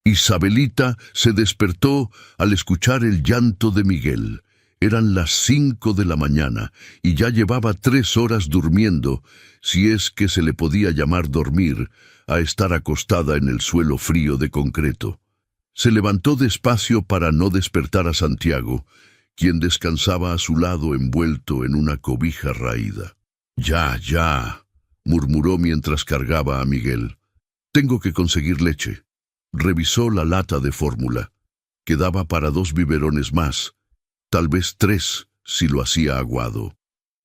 Isabelita se despertó al escuchar el llanto de Miguel. Eran las 5 de la mañana y ya llevaba 3 horas durmiendo, si es que se le podía llamar dormir, a estar acostada en el suelo frío de concreto. Se levantó despacio para no despertar a Santiago, quien descansaba a su lado envuelto en una cobija raída. Ya, murmuró mientras cargaba a Miguel. Tengo que conseguir leche. Revisó la lata de fórmula. Quedaba para 2 biberones más, tal vez 3 si lo hacía aguado.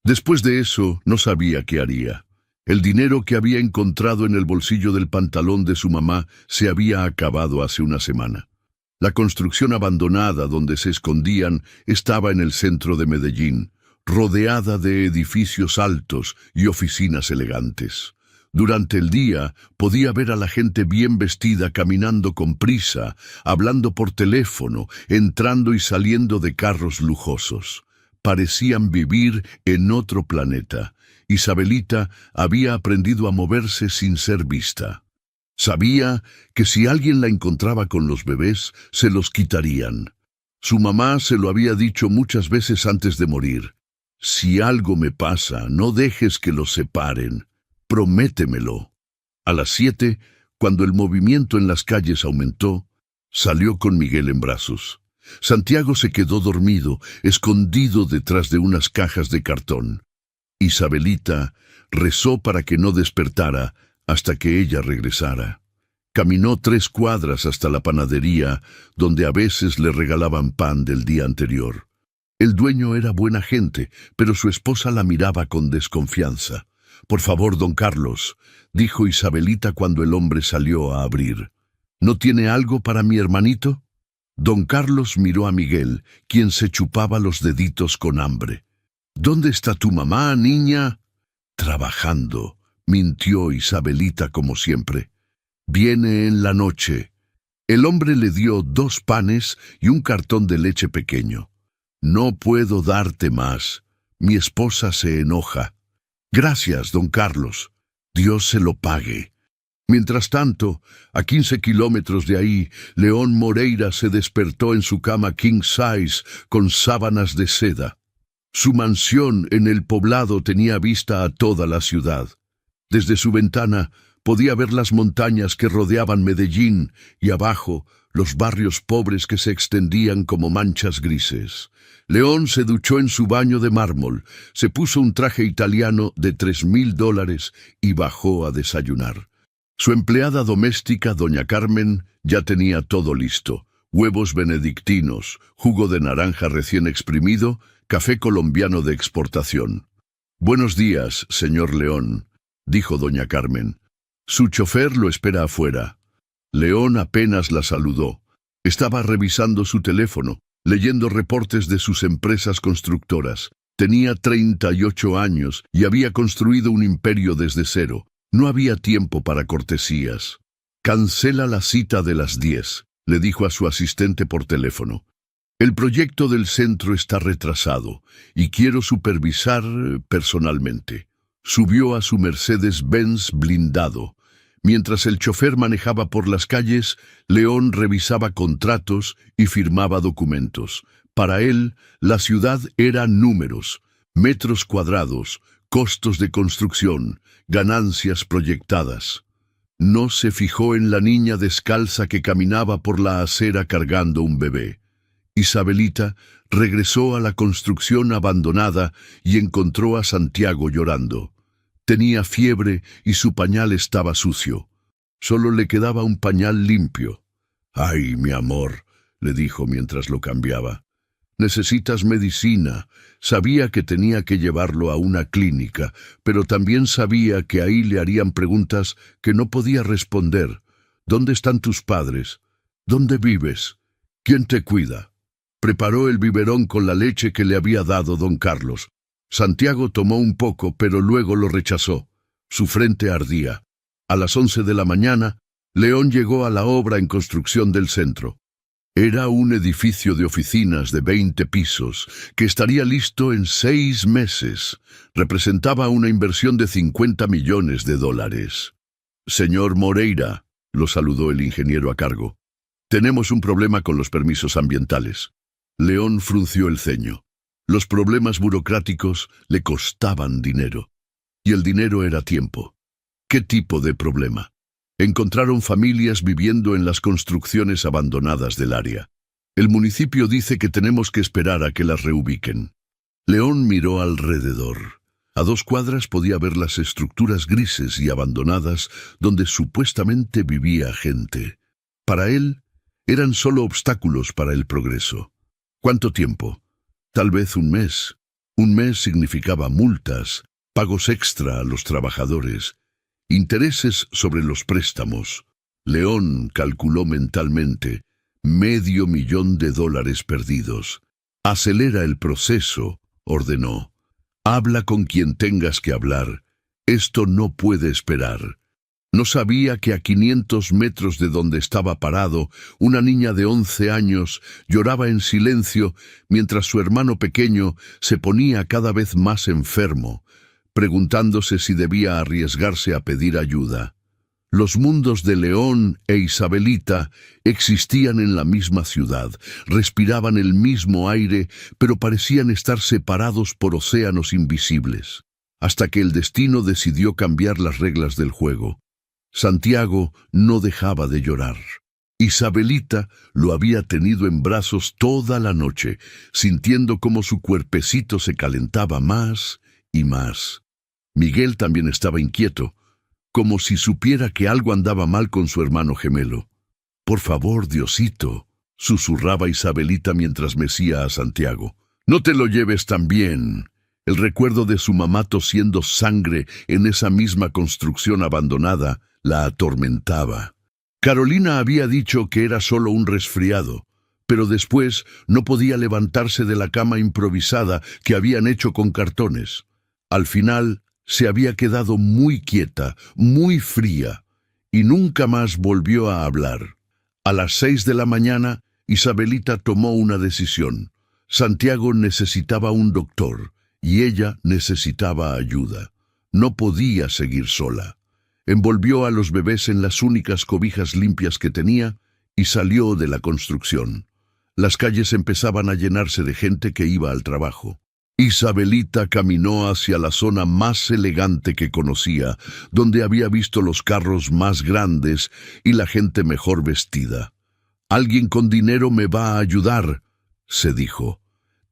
Después de eso, no sabía qué haría. El dinero que había encontrado en el bolsillo del pantalón de su mamá se había acabado hace una semana. La construcción abandonada donde se escondían estaba en el centro de Medellín, rodeada de edificios altos y oficinas elegantes. Durante el día podía ver a la gente bien vestida caminando con prisa, hablando por teléfono, entrando y saliendo de carros lujosos. Parecían vivir en otro planeta. Isabelita había aprendido a moverse sin ser vista. Sabía que si alguien la encontraba con los bebés, se los quitarían. Su mamá se lo había dicho muchas veces antes de morir. Si algo me pasa, no dejes que los separen. Prométemelo. A las 7, cuando el movimiento en las calles aumentó, salió con Miguel en brazos. Santiago se quedó dormido, escondido detrás de unas cajas de cartón. Isabelita rezó para que no despertara hasta que ella regresara. Caminó 3 cuadras hasta la panadería, donde a veces le regalaban pan del día anterior. El dueño era buena gente, pero su esposa la miraba con desconfianza. «Por favor, don Carlos», dijo Isabelita cuando el hombre salió a abrir. «¿No tiene algo para mi hermanito?» Don Carlos miró a Miguel, quien se chupaba los deditos con hambre. «¿Dónde está tu mamá, niña?» «Trabajando», mintió Isabelita como siempre. «Viene en la noche». El hombre le dio 2 panes y un cartón de leche pequeño. «No puedo darte más. Mi esposa se enoja». «Gracias, don Carlos. Dios se lo pague». Mientras tanto, a 15 kilómetros de ahí, León Moreira se despertó en su cama king size con sábanas de seda. Su mansión en el poblado tenía vista a toda la ciudad. Desde su ventana podía ver las montañas que rodeaban Medellín y abajo los barrios pobres que se extendían como manchas grises. León se duchó en su baño de mármol, se puso un traje italiano de $3,000 y bajó a desayunar. Su empleada doméstica, doña Carmen, ya tenía todo listo: huevos benedictinos, jugo de naranja recién exprimido, café colombiano de exportación. «Buenos días, señor León», dijo doña Carmen. «Su chofer lo espera afuera». León apenas la saludó. Estaba revisando su teléfono, leyendo reportes de sus empresas constructoras. Tenía 38 años y había construido un imperio desde cero. No había tiempo para cortesías. «Cancela la cita de las 10», le dijo a su asistente por teléfono. «El proyecto del centro está retrasado y quiero supervisar personalmente». Subió a su Mercedes-Benz blindado. Mientras el chofer manejaba por las calles, León revisaba contratos y firmaba documentos. Para él, la ciudad era números, metros cuadrados, costos de construcción, ganancias proyectadas. No se fijó en la niña descalza que caminaba por la acera cargando un bebé. Isabelita regresó a la construcción abandonada y encontró a Santiago llorando. Tenía fiebre y su pañal estaba sucio. Solo le quedaba un pañal limpio. «Ay, mi amor», le dijo mientras lo cambiaba. «Necesitas medicina». Sabía que tenía que llevarlo a una clínica, pero también sabía que ahí le harían preguntas que no podía responder. «¿Dónde están tus padres? ¿Dónde vives? ¿Quién te cuida?» Preparó el biberón con la leche que le había dado don Carlos. Santiago tomó un poco, pero luego lo rechazó. Su frente ardía. A las 11 de la mañana, León llegó a la obra en construcción del centro. Era un edificio de oficinas de 20 pisos, que estaría listo en 6 meses. Representaba una inversión de $50 millones. «Señor Moreira», lo saludó el ingeniero a cargo. Tenemos un problema con los permisos ambientales. León frunció el ceño. Los problemas burocráticos le costaban dinero. Y el dinero era tiempo. ¿Qué tipo de problema? Encontraron familias viviendo en las construcciones abandonadas del área. El municipio dice que tenemos que esperar a que las reubiquen. León miró alrededor. A 2 cuadras podía ver las estructuras grises y abandonadas donde supuestamente vivía gente. Para él, eran solo obstáculos para el progreso. ¿Cuánto tiempo? Tal vez un mes. Un mes significaba multas, pagos extra a los trabajadores, intereses sobre los préstamos. León calculó mentalmente $500,000 perdidos. Acelera el proceso, ordenó. Habla con quien tengas que hablar. Esto no puede esperar. No sabía que a 500 metros de donde estaba parado, una niña de 11 años lloraba en silencio mientras su hermano pequeño se ponía cada vez más enfermo, preguntándose si debía arriesgarse a pedir ayuda. Los mundos de León e Isabelita existían en la misma ciudad, respiraban el mismo aire, pero parecían estar separados por océanos invisibles, hasta que el destino decidió cambiar las reglas del juego. Santiago no dejaba de llorar. Isabelita lo había tenido en brazos toda la noche, sintiendo cómo su cuerpecito se calentaba más y más. Miguel también estaba inquieto, como si supiera que algo andaba mal con su hermano gemelo. «Por favor, Diosito», susurraba Isabelita mientras mecía a Santiago. «No te lo lleves tan bien». El recuerdo de su mamá tosiendo sangre en esa misma construcción abandonada la atormentaba. Carolina había dicho que era solo un resfriado, pero después no podía levantarse de la cama improvisada que habían hecho con cartones. Al final se había quedado muy quieta, muy fría, y nunca más volvió a hablar. A las 6 de la mañana, Isabelita tomó una decisión. Santiago necesitaba un doctor, y ella necesitaba ayuda. No podía seguir sola. Envolvió a los bebés en las únicas cobijas limpias que tenía y salió de la construcción. Las calles empezaban a llenarse de gente que iba al trabajo. Isabelita caminó hacia la zona más elegante que conocía, donde había visto los carros más grandes y la gente mejor vestida. «Alguien con dinero me va a ayudar», se dijo.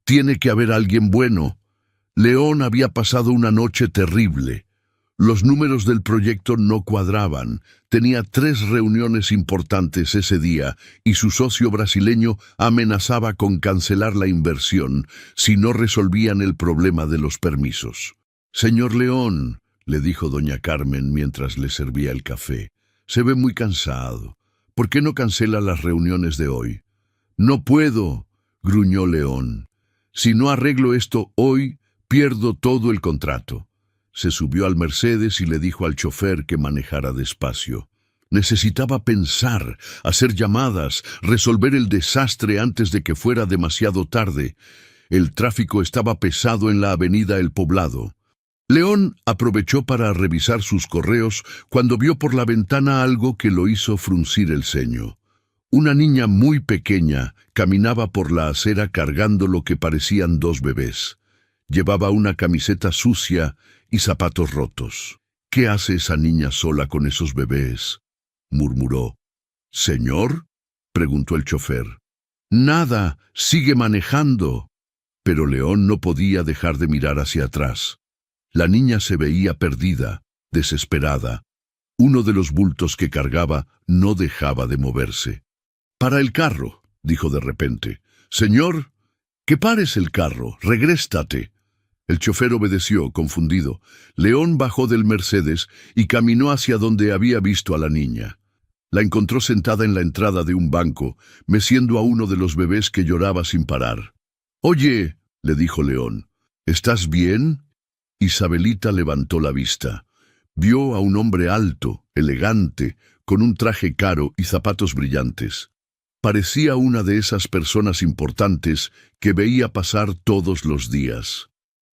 «Tiene que haber alguien bueno». León había pasado una noche terrible. Los números del proyecto no cuadraban. Tenía 3 reuniones importantes ese día y su socio brasileño amenazaba con cancelar la inversión si no resolvían el problema de los permisos. «Señor León», le dijo doña Carmen mientras le servía el café, «se ve muy cansado. ¿Por qué no cancela las reuniones de hoy?» «No puedo», gruñó León. «Si no arreglo esto hoy, pierdo todo el contrato». Se subió al Mercedes y le dijo al chofer que manejara despacio. Necesitaba pensar, hacer llamadas, resolver el desastre antes de que fuera demasiado tarde. El tráfico estaba pesado en la avenida El Poblado. León aprovechó para revisar sus correos cuando vio por la ventana algo que lo hizo fruncir el ceño. Una niña muy pequeña caminaba por la acera cargando lo que parecían 2 bebés. Llevaba una camiseta sucia y zapatos rotos. «¿Qué hace esa niña sola con esos bebés?», murmuró. «¿Señor?», preguntó el chofer. «Nada, sigue manejando». Pero León no podía dejar de mirar hacia atrás. La niña se veía perdida, desesperada. Uno de los bultos que cargaba no dejaba de moverse. «Para el carro», dijo de repente. «Señor, que pares el carro, regréstate». El chofer obedeció, confundido. León bajó del Mercedes y caminó hacia donde había visto a la niña. La encontró sentada en la entrada de un banco, meciendo a uno de los bebés que lloraba sin parar. «Oye», le dijo León, «¿estás bien?» Isabelita levantó la vista. Vio a un hombre alto, elegante, con un traje caro y zapatos brillantes. Parecía una de esas personas importantes que veía pasar todos los días.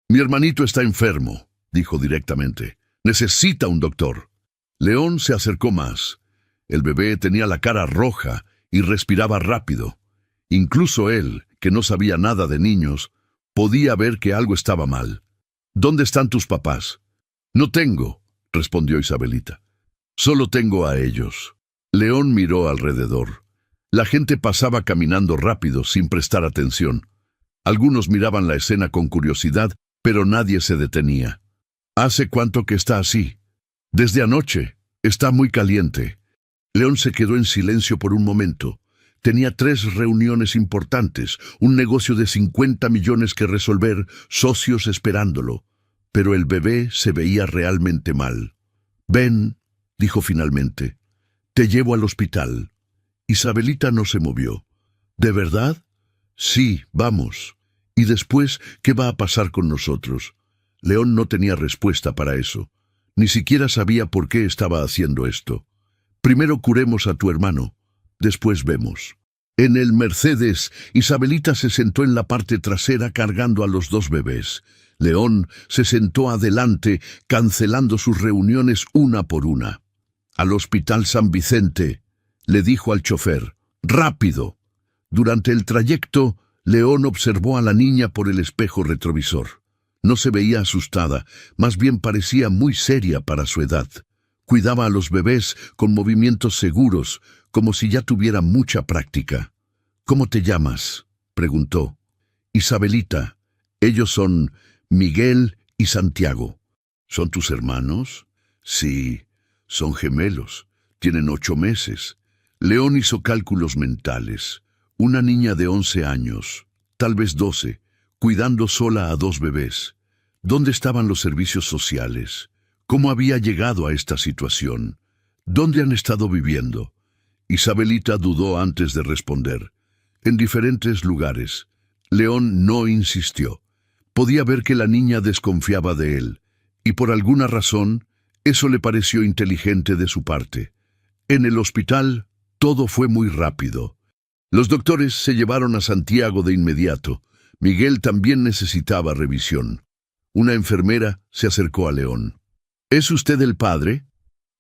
«Mi hermanito está enfermo», dijo directamente. «Necesita un doctor». León se acercó más. El bebé tenía la cara roja y respiraba rápido. Incluso él, que no sabía nada de niños, podía ver que algo estaba mal. ¿Dónde están tus papás? No tengo, respondió Isabelita. Solo tengo a ellos. León miró alrededor. La gente pasaba caminando rápido sin prestar atención. Algunos miraban la escena con curiosidad, pero nadie se detenía. ¿Hace cuánto que está así? Desde anoche. Está muy caliente. León se quedó en silencio por un momento. Tenía 3 reuniones importantes, un negocio de 50 millones que resolver, socios esperándolo. Pero el bebé se veía realmente mal. Ven, dijo finalmente. Te llevo al hospital. Isabelita no se movió. ¿De verdad? Sí, vamos. ¿Y después qué va a pasar con nosotros? León no tenía respuesta para eso. Ni siquiera sabía por qué estaba haciendo esto. Primero curemos a tu hermano. Después vemos. En el Mercedes, Isabelita se sentó en la parte trasera cargando a los 2 bebés. León se sentó adelante, cancelando sus reuniones una por una. Al Hospital San Vicente, le dijo al chofer. ¡Rápido! Durante el trayecto, León observó a la niña por el espejo retrovisor. No se veía asustada, más bien parecía muy seria para su edad. Cuidaba a los bebés con movimientos seguros, como si ya tuviera mucha práctica. ¿Cómo te llamas?, preguntó. Isabelita. Ellos son Miguel y Santiago. ¿Son tus hermanos? Sí, son gemelos. Tienen 8 meses. León hizo cálculos mentales. Una niña de 11 años, tal vez 12, cuidando sola a 2 bebés. ¿Dónde estaban los servicios sociales? ¿Cómo había llegado a esta situación? ¿Dónde han estado viviendo? Isabelita dudó antes de responder. En diferentes lugares. León no insistió. Podía ver que la niña desconfiaba de él, y por alguna razón, eso le pareció inteligente de su parte. En el hospital, todo fue muy rápido. Los doctores se llevaron a Santiago de inmediato. Miguel también necesitaba revisión. Una enfermera se acercó a León. ¿Es usted el padre?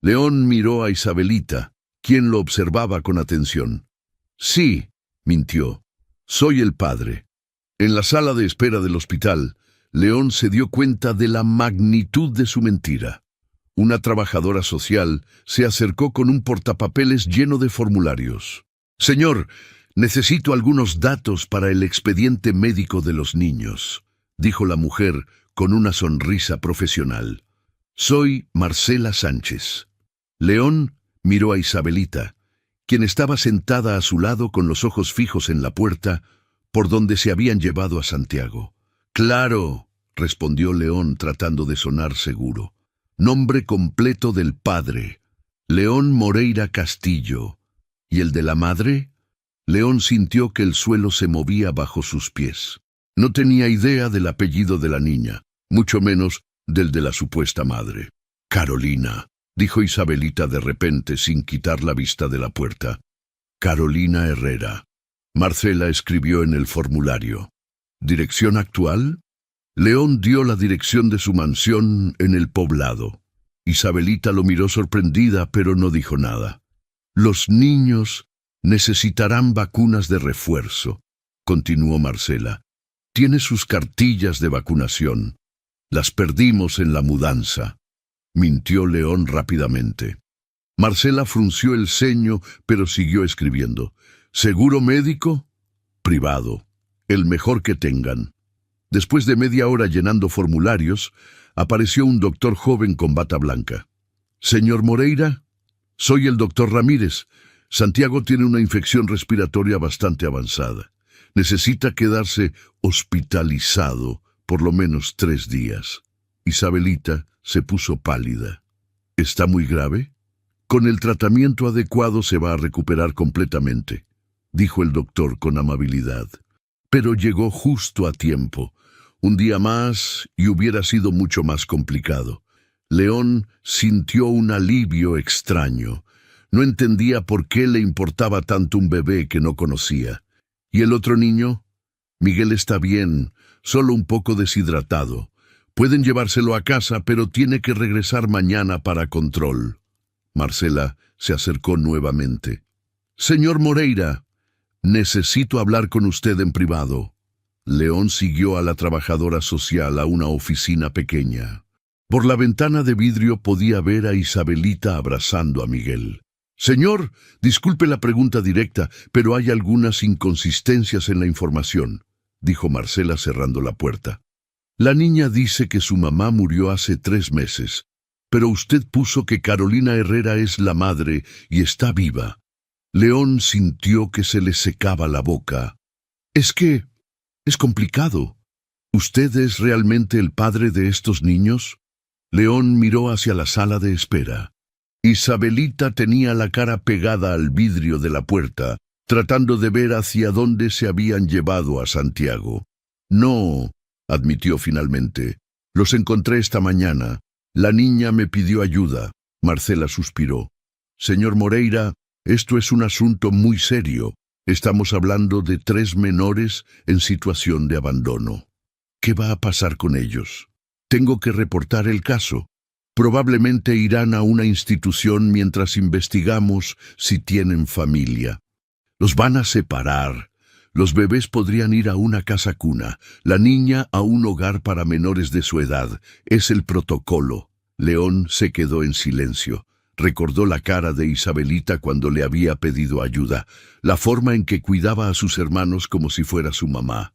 León miró a Isabelita, quien lo observaba con atención. Sí, mintió. Soy el padre. En la sala de espera del hospital, León se dio cuenta de la magnitud de su mentira. Una trabajadora social se acercó con un portapapeles lleno de formularios. Señor, necesito algunos datos para el expediente médico de los niños, dijo la mujer con una sonrisa profesional. Soy Marcela Sánchez. León miró a Isabelita, quien estaba sentada a su lado con los ojos fijos en la puerta por donde se habían llevado a Santiago. Claro, respondió León tratando de sonar seguro. Nombre completo del padre, León Moreira Castillo. ¿Y el de la madre? León sintió que el suelo se movía bajo sus pies. No tenía idea del apellido de la niña, mucho menos del de la supuesta madre. Carolina, dijo Isabelita de repente sin quitar la vista de la puerta. Carolina Herrera. Marcela escribió en el formulario. ¿Dirección actual? León dio la dirección de su mansión en el poblado. Isabelita lo miró sorprendida, pero no dijo nada. Los niños necesitarán vacunas de refuerzo, continuó Marcela. Tiene sus cartillas de vacunación. Las perdimos en la mudanza, mintió León rápidamente. Marcela frunció el ceño, pero siguió escribiendo. ¿Seguro médico? Privado. El mejor que tengan. Después de media hora llenando formularios, apareció un doctor joven con bata blanca. Señor Moreira, soy el doctor Ramírez. Santiago tiene una infección respiratoria bastante avanzada. Necesita quedarse hospitalizado por lo menos 3 días. Isabelita se puso pálida. ¿Está muy grave? Con el tratamiento adecuado se va a recuperar completamente, dijo el doctor con amabilidad. Pero llegó justo a tiempo. Un día más y hubiera sido mucho más complicado. León sintió un alivio extraño. No entendía por qué le importaba tanto un bebé que no conocía. ¿Y el otro niño? Miguel está bien, solo un poco deshidratado. Pueden llevárselo a casa, pero tiene que regresar mañana para control. Marcela se acercó nuevamente. Señor Moreira, necesito hablar con usted en privado. León siguió a la trabajadora social a una oficina pequeña. Por la ventana de vidrio podía ver a Isabelita abrazando a Miguel. Señor, disculpe la pregunta directa, pero hay algunas inconsistencias en la información, dijo Marcela cerrando la puerta. La niña dice que su mamá murió hace 3 meses, pero usted puso que Carolina Herrera es la madre y está viva. León sintió que se le secaba la boca. Es complicado. ¿Usted es realmente el padre de estos niños? León miró hacia la sala de espera. Isabelita tenía la cara pegada al vidrio de la puerta, tratando de ver hacia dónde se habían llevado a Santiago. No, admitió finalmente. Los encontré esta mañana. La niña me pidió ayuda. Marcela suspiró. Señor Moreira, esto es un asunto muy serio. Estamos hablando de 3 menores en situación de abandono. ¿Qué va a pasar con ellos? Tengo que reportar el caso. Probablemente irán a una institución mientras investigamos si tienen familia. Los van a separar. Los bebés podrían ir a una casa cuna, la niña a un hogar para menores de su edad. Es el protocolo. León se quedó en silencio. Recordó la cara de Isabelita cuando le había pedido ayuda, la forma en que cuidaba a sus hermanos como si fuera su mamá.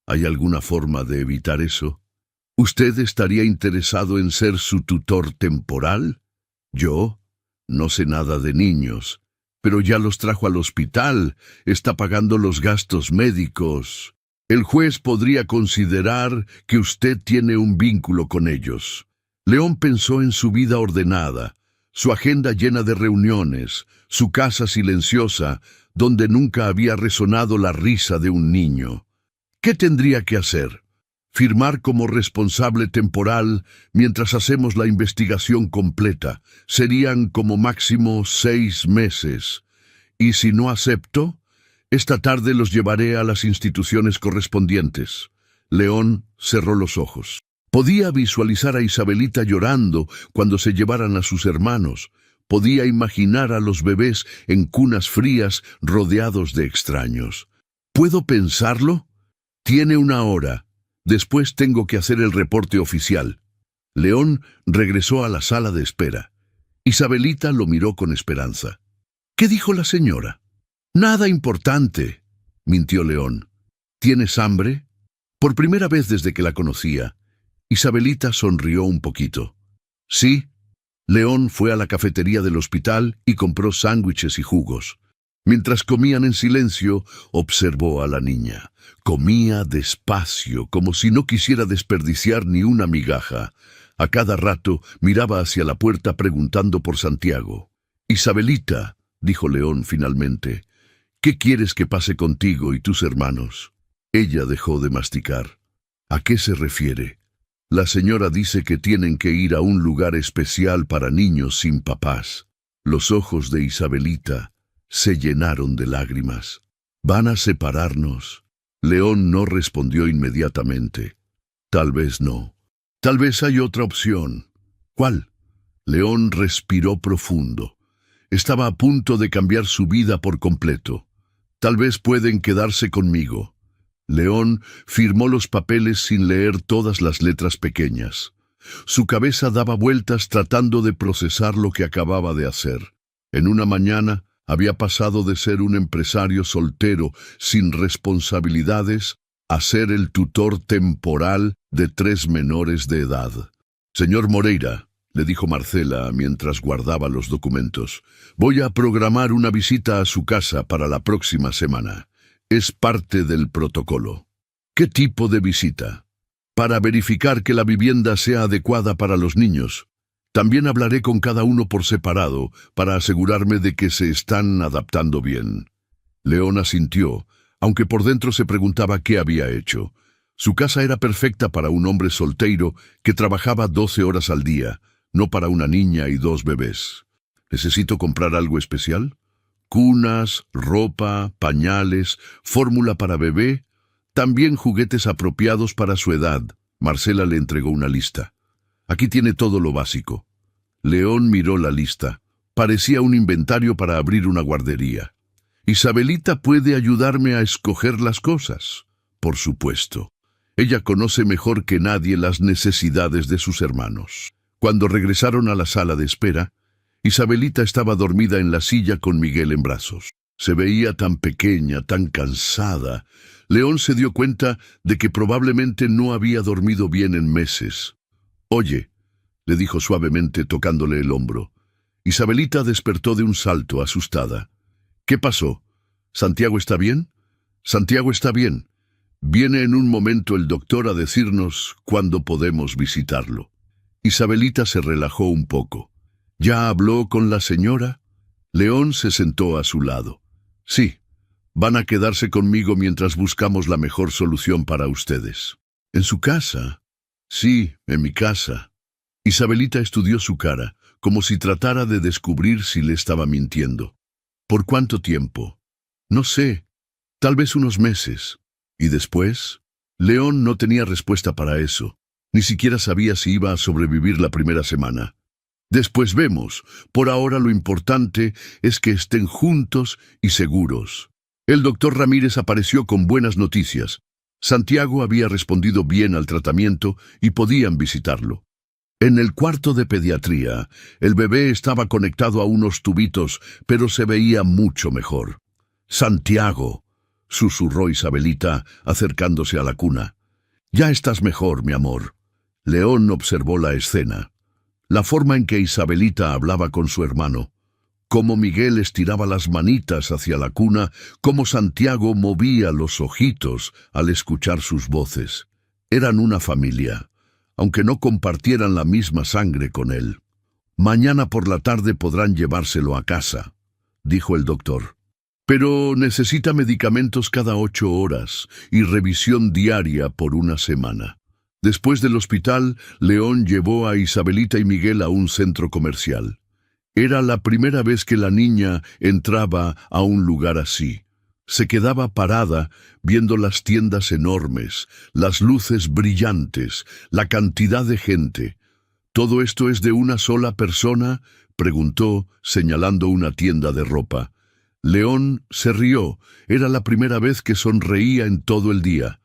¿Hay alguna forma de evitar eso? ¿Usted estaría interesado en ser su tutor temporal? ¿Yo? No sé nada de niños, pero ya los trajo al hospital, está pagando los gastos médicos. El juez podría considerar que usted tiene un vínculo con ellos. León pensó en su vida ordenada, su agenda llena de reuniones, su casa silenciosa, donde nunca había resonado la risa de un niño. ¿Qué tendría que hacer? Firmar como responsable temporal mientras hacemos la investigación completa. Serían como máximo 6 meses. Y si no acepto, esta tarde los llevaré a las instituciones correspondientes. León cerró los ojos. Podía visualizar a Isabelita llorando cuando se llevaran a sus hermanos. Podía imaginar a los bebés en cunas frías rodeados de extraños. ¿Puedo pensarlo? Tiene 1 hora. Después tengo que hacer el reporte oficial. León regresó a la sala de espera. Isabelita lo miró con esperanza. ¿Qué dijo la señora? Nada importante, mintió León. ¿Tienes hambre? Por primera vez desde que la conocía, Isabelita sonrió un poquito. Sí. León fue a la cafetería del hospital y compró sándwiches y jugos. Mientras comían en silencio, observó a la niña. Comía despacio, como si no quisiera desperdiciar ni una migaja. A cada rato miraba hacia la puerta preguntando por Santiago. Isabelita, dijo León finalmente, ¿qué quieres que pase contigo y tus hermanos? Ella dejó de masticar. ¿A qué se refiere? La señora dice que tienen que ir a un lugar especial para niños sin papás. Los ojos de Isabelita se llenaron de lágrimas. ¿Van a separarnos? León no respondió inmediatamente. Tal vez no. Tal vez hay otra opción. ¿Cuál? León respiró profundo. Estaba a punto de cambiar su vida por completo. Tal vez pueden quedarse conmigo. León firmó los papeles sin leer todas las letras pequeñas. Su cabeza daba vueltas tratando de procesar lo que acababa de hacer. En una mañana había pasado de ser un empresario soltero sin responsabilidades a ser el tutor temporal de 3 menores de edad. Señor Moreira, le dijo Marcela mientras guardaba los documentos, voy a programar una visita a su casa para la próxima semana. Es parte del protocolo. ¿Qué tipo de visita? Para verificar que la vivienda sea adecuada para los niños. También hablaré con cada uno por separado para asegurarme de que se están adaptando bien. León asintió, aunque por dentro se preguntaba qué había hecho. Su casa era perfecta para un hombre solteiro que trabajaba 12 horas al día, no para una niña y 2 bebés. ¿Necesito comprar algo especial? Cunas, ropa, pañales, fórmula para bebé, también juguetes apropiados para su edad. Marcela le entregó una lista. Aquí tiene todo lo básico. León miró la lista. Parecía un inventario para abrir una guardería. Isabelita puede ayudarme a escoger las cosas. Por supuesto. Ella conoce mejor que nadie las necesidades de sus hermanos. Cuando regresaron a la sala de espera, Isabelita estaba dormida en la silla con Miguel en brazos. Se veía tan pequeña, tan cansada. León se dio cuenta de que probablemente no había dormido bien en meses. «Oye», le dijo suavemente tocándole el hombro. Isabelita despertó de un salto, asustada. «¿Qué pasó? ¿Santiago está bien?» «Santiago está bien. Viene en un momento el doctor a decirnos cuándo podemos visitarlo». Isabelita se relajó un poco. «¿Ya habló con la señora?» León se sentó a su lado. «Sí, van a quedarse conmigo mientras buscamos la mejor solución para ustedes». «¿En su casa?» «Sí, en mi casa». Isabelita estudió su cara, como si tratara de descubrir si le estaba mintiendo. «¿Por cuánto tiempo?» «No sé, tal vez unos meses». «¿Y después?» León no tenía respuesta para eso. Ni siquiera sabía si iba a sobrevivir la primera semana. «Después vemos. Por ahora lo importante es que estén juntos y seguros». El doctor Ramírez apareció con buenas noticias. Santiago había respondido bien al tratamiento y podían visitarlo. En el cuarto de pediatría, el bebé estaba conectado a unos tubitos, pero se veía mucho mejor. «Santiago», susurró Isabelita, acercándose a la cuna. «Ya estás mejor, mi amor». León observó la escena. La forma en que Isabelita hablaba con su hermano, cómo Miguel estiraba las manitas hacia la cuna, cómo Santiago movía los ojitos al escuchar sus voces. Eran una familia, aunque no compartieran la misma sangre con él. «Mañana por la tarde podrán llevárselo a casa», dijo el doctor. «Pero necesita medicamentos cada 8 horas y revisión diaria por una semana». Después del hospital, León llevó a Isabelita y Miguel a un centro comercial. Era la primera vez que la niña entraba a un lugar así. Se quedaba parada viendo las tiendas enormes, las luces brillantes, la cantidad de gente. «¿Todo esto es de una sola persona?», preguntó, señalando una tienda de ropa. León se rió. Era la primera vez que sonreía en todo el día.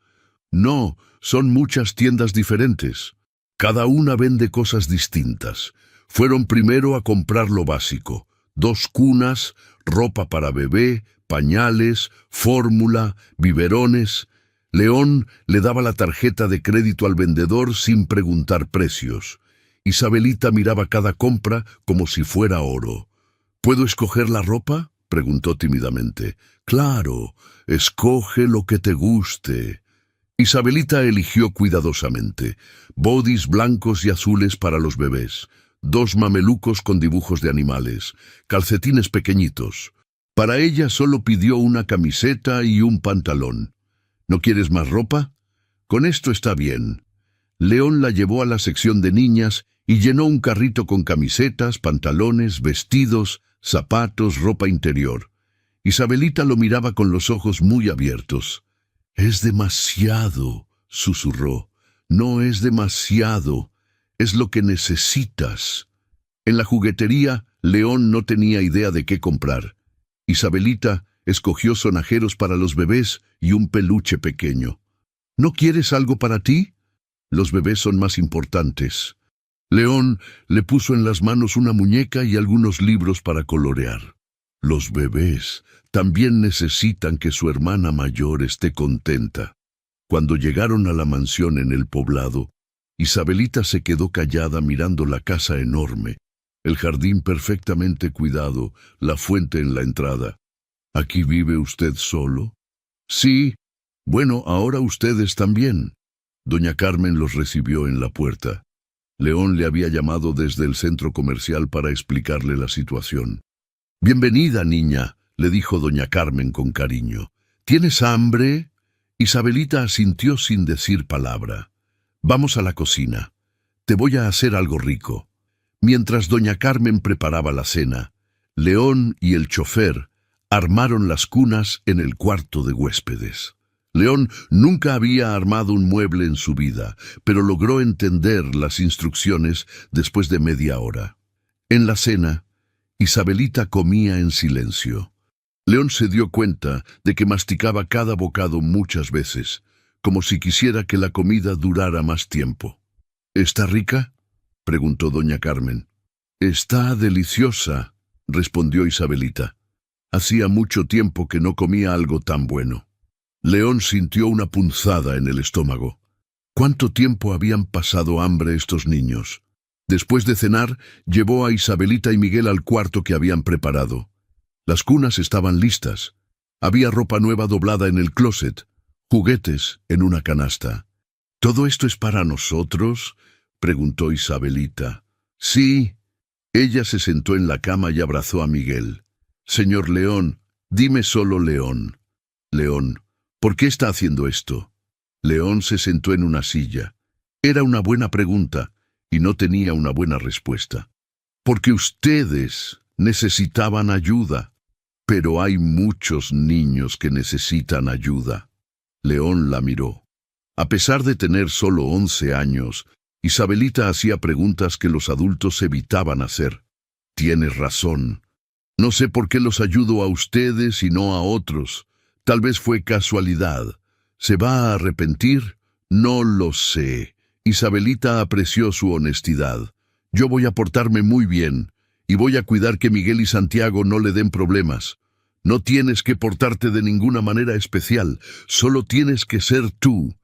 «No, son muchas tiendas diferentes. Cada una vende cosas distintas. Fueron primero a comprar lo básico: 2 cunas, ropa para bebé, pañales, fórmula, biberones». León le daba la tarjeta de crédito al vendedor sin preguntar precios. Isabelita miraba cada compra como si fuera oro. «¿Puedo escoger la ropa?», preguntó tímidamente. «Claro, escoge lo que te guste». Isabelita eligió cuidadosamente: bodys blancos y azules para los bebés, 2 mamelucos con dibujos de animales, calcetines pequeñitos. Para ella solo pidió una camiseta y un pantalón. «¿No quieres más ropa?». «Con esto está bien». León la llevó a la sección de niñas y llenó un carrito con camisetas, pantalones, vestidos, zapatos, ropa interior. Isabelita lo miraba con los ojos muy abiertos. «Es demasiado», susurró. «No es demasiado. Es lo que necesitas». En la juguetería, León no tenía idea de qué comprar. Isabelita escogió sonajeros para los bebés y un peluche pequeño. «¿No quieres algo para ti?». «Los bebés son más importantes». León le puso en las manos una muñeca y algunos libros para colorear. Los bebés también necesitan que su hermana mayor esté contenta. Cuando llegaron a la mansión en el poblado, Isabelita se quedó callada mirando la casa enorme, el jardín perfectamente cuidado, la fuente en la entrada. «¿Aquí vive usted solo?». «Sí. Bueno, ahora ustedes también». Doña Carmen los recibió en la puerta. León le había llamado desde el centro comercial para explicarle la situación. «Bienvenida, niña», le dijo doña Carmen con cariño. «¿Tienes hambre?». Isabelita asintió sin decir palabra. «Vamos a la cocina. Te voy a hacer algo rico». Mientras doña Carmen preparaba la cena, León y el chofer armaron las cunas en el cuarto de huéspedes. León nunca había armado un mueble en su vida, pero logró entender las instrucciones después de media hora. En la cena, Isabelita comía en silencio. León se dio cuenta de que masticaba cada bocado muchas veces, como si quisiera que la comida durara más tiempo. ¿Está rica?, preguntó doña Carmen. Está deliciosa, respondió Isabelita. Hacía mucho tiempo que no comía algo tan bueno. León sintió una punzada en el estómago. ¿Cuánto tiempo habían pasado hambre estos niños? Después de cenar, llevó a Isabelita y Miguel al cuarto que habían preparado. Las cunas estaban listas. Había ropa nueva doblada en el closet, juguetes en una canasta. ¿Todo esto es para nosotros?, preguntó Isabelita. Sí. Ella se sentó en la cama y abrazó a Miguel. Señor León, dime solo León. León, ¿por qué está haciendo esto? León se sentó en una silla. Era una buena pregunta y no tenía una buena respuesta. Porque ustedes necesitaban ayuda. Pero hay muchos niños que necesitan ayuda. León la miró. A pesar de tener solo 11 años, Isabelita hacía preguntas que los adultos evitaban hacer. Tienes razón. No sé por qué los ayudo a ustedes y no a otros. Tal vez fue casualidad. ¿Se va a arrepentir? No lo sé. Isabelita apreció su honestidad. Yo voy a portarme muy bien y voy a cuidar que Miguel y Santiago no le den problemas. No tienes que portarte de ninguna manera especial, solo tienes que ser tú.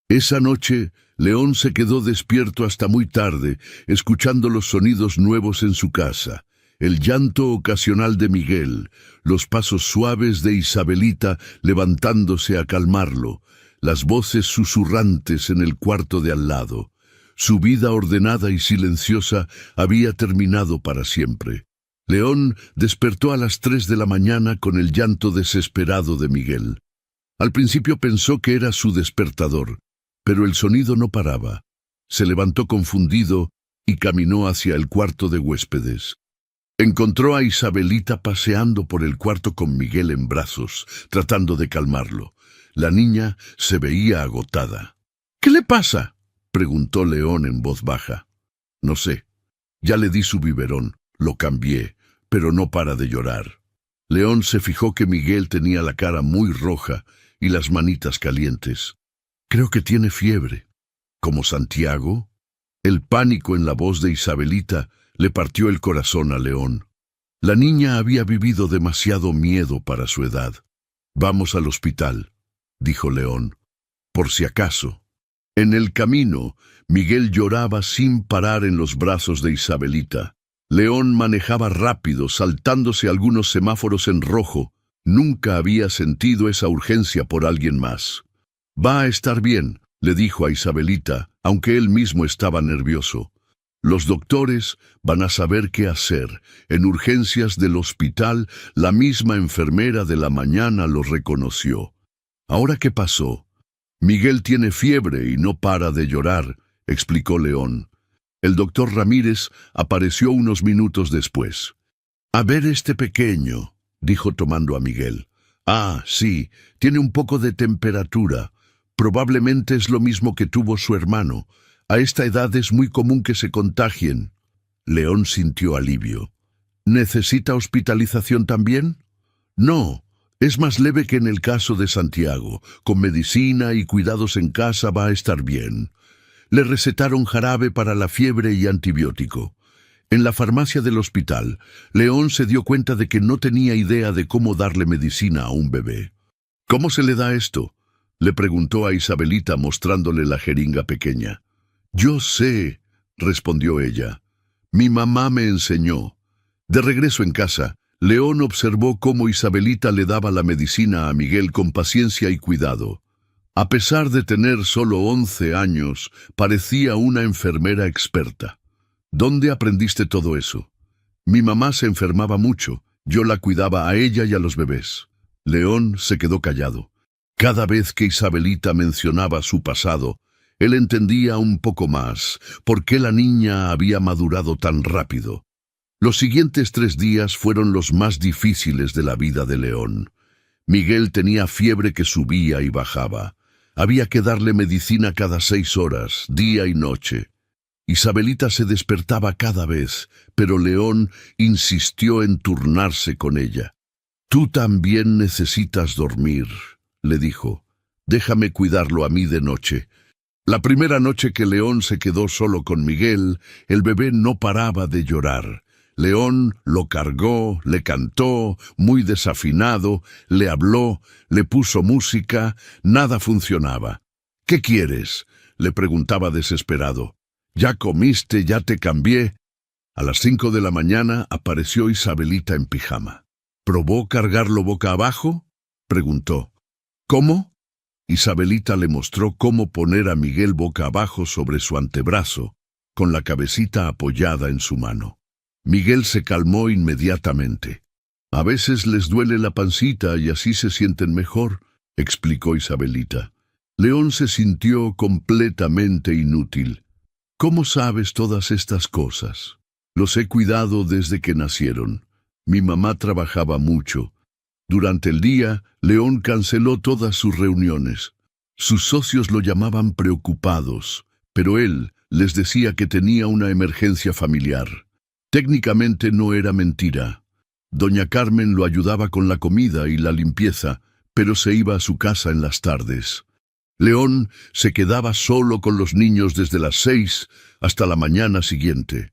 Esa noche, León se quedó despierto hasta muy tarde, escuchando los sonidos nuevos en su casa, el llanto ocasional de Miguel, los pasos suaves de Isabelita levantándose a calmarlo, las voces susurrantes en el cuarto de al lado. Su vida ordenada y silenciosa había terminado para siempre. León despertó a las 3 de la mañana con el llanto desesperado de Miguel. Al principio pensó que era su despertador, pero el sonido no paraba. Se levantó confundido y caminó hacia el cuarto de huéspedes. Encontró a Isabelita paseando por el cuarto con Miguel en brazos, tratando de calmarlo. La niña se veía agotada. ¿Qué le pasa?, preguntó León en voz baja. No sé. Ya le di su biberón, lo cambié, pero no para de llorar. León se fijó que Miguel tenía la cara muy roja y las manitas calientes. Creo que tiene fiebre. ¿Como Santiago? El pánico en la voz de Isabelita le partió el corazón a León. La niña había vivido demasiado miedo para su edad. Vamos al hospital, dijo León, por si acaso. En el camino, Miguel lloraba sin parar en los brazos de Isabelita. León manejaba rápido, saltándose algunos semáforos en rojo. Nunca había sentido esa urgencia por alguien más. Va a estar bien, le dijo a Isabelita, aunque él mismo estaba nervioso. Los doctores van a saber qué hacer. En urgencias del hospital, la misma enfermera de la mañana lo reconoció. ¿Ahora qué pasó? Miguel tiene fiebre y no para de llorar, explicó León. El doctor Ramírez apareció unos minutos después. A ver este pequeño, dijo tomando a Miguel. Ah, sí, tiene un poco de temperatura. Probablemente es lo mismo que tuvo su hermano. A esta edad es muy común que se contagien. León sintió alivio. ¿Necesita hospitalización también? No, es más leve que en el caso de Santiago. Con medicina y cuidados en casa va a estar bien. Le recetaron jarabe para la fiebre y antibiótico. En la farmacia del hospital, León se dio cuenta de que no tenía idea de cómo darle medicina a un bebé. ¿Cómo se le da esto?, le preguntó a Isabelita mostrándole la jeringa pequeña. Yo sé, respondió ella. Mi mamá me enseñó. De regreso en casa, León observó cómo Isabelita le daba la medicina a Miguel con paciencia y cuidado. A pesar de tener solo 11 años, parecía una enfermera experta. ¿Dónde aprendiste todo eso? Mi mamá se enfermaba mucho. Yo la cuidaba a ella y a los bebés. León se quedó callado. Cada vez que Isabelita mencionaba su pasado, él entendía un poco más por qué la niña había madurado tan rápido. Los siguientes 3 días fueron los más difíciles de la vida de León. Miguel tenía fiebre que subía y bajaba. Había que darle medicina cada 6 horas, día y noche. Isabelita se despertaba cada vez, pero León insistió en turnarse con ella. Tú también necesitas dormir, le dijo. Déjame cuidarlo a mí de noche. La primera noche que León se quedó solo con Miguel, el bebé no paraba de llorar. León lo cargó, le cantó, muy desafinado, le habló, le puso música, nada funcionaba. ¿Qué quieres?, le preguntaba desesperado. ¿Ya comiste? ¿Ya te cambié? A las 5 de la mañana apareció Isabelita en pijama. ¿Probó cargarlo boca abajo?, preguntó. ¿Cómo? Isabelita le mostró cómo poner a Miguel boca abajo sobre su antebrazo, con la cabecita apoyada en su mano. Miguel se calmó inmediatamente. A veces les duele la pancita y así se sienten mejor, explicó Isabelita. León se sintió completamente inútil. ¿Cómo sabes todas estas cosas? Los he cuidado desde que nacieron. Mi mamá trabajaba mucho. Durante el día, León canceló todas sus reuniones. Sus socios lo llamaban preocupados, pero él les decía que tenía una emergencia familiar. Técnicamente no era mentira. Doña Carmen lo ayudaba con la comida y la limpieza, pero se iba a su casa en las tardes. León se quedaba solo con los niños desde las 6 hasta la mañana siguiente.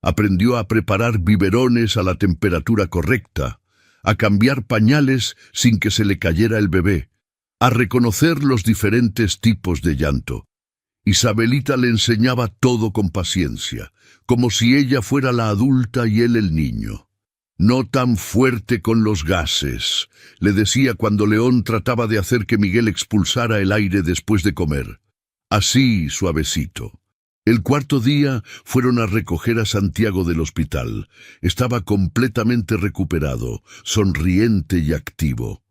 Aprendió a preparar biberones a la temperatura correcta, a cambiar pañales sin que se le cayera el bebé, a reconocer los diferentes tipos de llanto. Isabelita le enseñaba todo con paciencia, como si ella fuera la adulta y él el niño. No tan fuerte con los gases, le decía cuando León trataba de hacer que Miguel expulsara el aire después de comer. Así, suavecito. El cuarto día fueron a recoger a Santiago del hospital. Estaba completamente recuperado, sonriente y activo.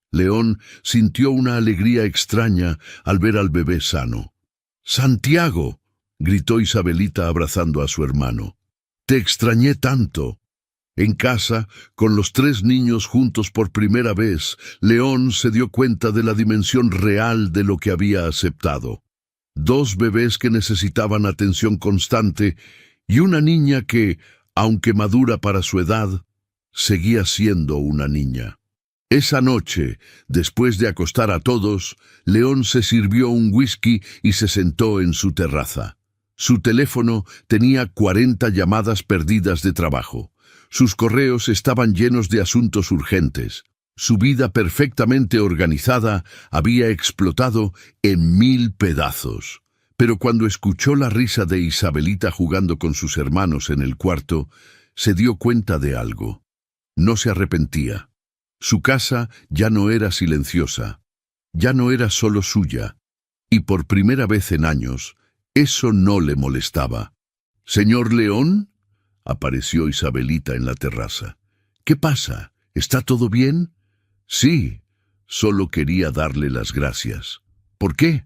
León sintió una alegría extraña al ver al bebé sano. «¡Santiago!», gritó Isabelita abrazando a su hermano. «Te extrañé tanto». En casa, con los 3 niños juntos por primera vez, León se dio cuenta de la dimensión real de lo que había aceptado. 2 bebés que necesitaban atención constante y una niña que, aunque madura para su edad, seguía siendo una niña. Esa noche, después de acostar a todos, León se sirvió un whisky y se sentó en su terraza. Su teléfono tenía 40 llamadas perdidas de trabajo. Sus correos estaban llenos de asuntos urgentes. Su vida perfectamente organizada había explotado en 1000 pedazos. Pero cuando escuchó la risa de Isabelita jugando con sus hermanos en el cuarto, se dio cuenta de algo. No se arrepentía. Su casa ya no era silenciosa. Ya no era solo suya. Y por primera vez en años, eso no le molestaba. «¿Señor León?», apareció Isabelita en la terraza. «¿Qué pasa? ¿Está todo bien?». «Sí, solo quería darle las gracias». «¿Por qué?».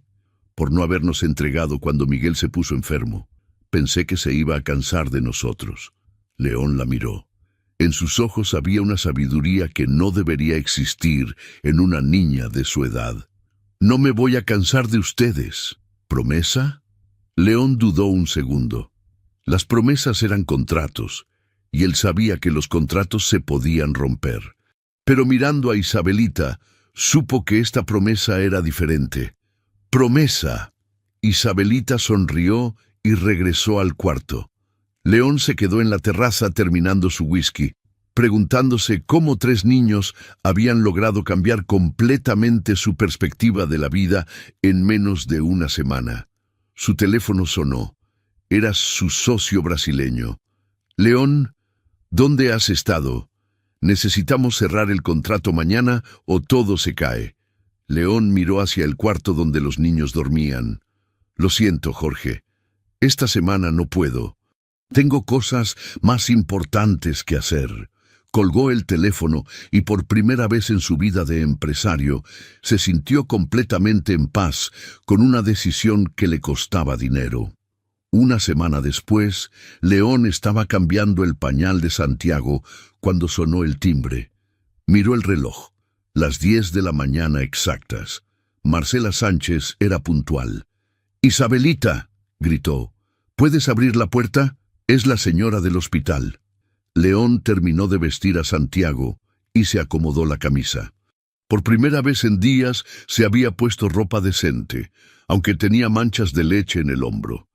«Por no habernos entregado cuando Miguel se puso enfermo. Pensé que se iba a cansar de nosotros». León la miró. En sus ojos había una sabiduría que no debería existir en una niña de su edad. «No me voy a cansar de ustedes». «¿Promesa?». León dudó un segundo. Las promesas eran contratos, y él sabía que los contratos se podían romper. Pero mirando a Isabelita, supo que esta promesa era diferente. «¡Promesa!». Isabelita sonrió y regresó al cuarto. León se quedó en la terraza terminando su whisky, preguntándose cómo 3 niños habían logrado cambiar completamente su perspectiva de la vida en menos de una semana. Su teléfono sonó. Era su socio brasileño. «León, ¿dónde has estado? Necesitamos cerrar el contrato mañana o todo se cae». León miró hacia el cuarto donde los niños dormían. «Lo siento, Jorge. Esta semana no puedo. Tengo cosas más importantes que hacer». Colgó el teléfono y por primera vez en su vida de empresario se sintió completamente en paz con una decisión que le costaba dinero. Una semana después, León estaba cambiando el pañal de Santiago cuando sonó el timbre. Miró el reloj. Las 10 de la mañana exactas. Marcela Sánchez era puntual. «¡Isabelita!», gritó. «¿Puedes abrir la puerta? Es la señora del hospital». León terminó de vestir a Santiago y se acomodó la camisa. Por primera vez en días se había puesto ropa decente, aunque tenía manchas de leche en el hombro.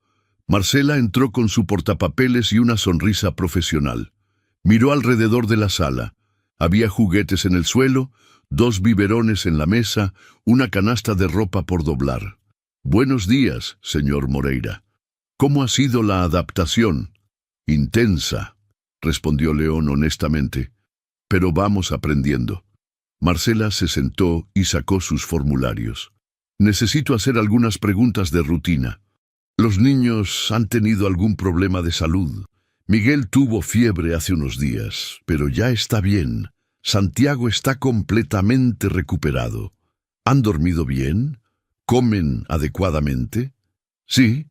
Marcela entró con su portapapeles y una sonrisa profesional. Miró alrededor de la sala. Había juguetes en el suelo, 2 biberones en la mesa, una canasta de ropa por doblar. «Buenos días, señor Moreira. ¿Cómo ha sido la adaptación?» «Intensa», respondió León honestamente. «Pero vamos aprendiendo». Marcela se sentó y sacó sus formularios. «Necesito hacer algunas preguntas de rutina. ¿Los niños han tenido algún problema de salud? Miguel tuvo fiebre hace unos días, pero ya está bien. Santiago está completamente recuperado. ¿Han dormido bien? ¿Comen adecuadamente?» «Sí,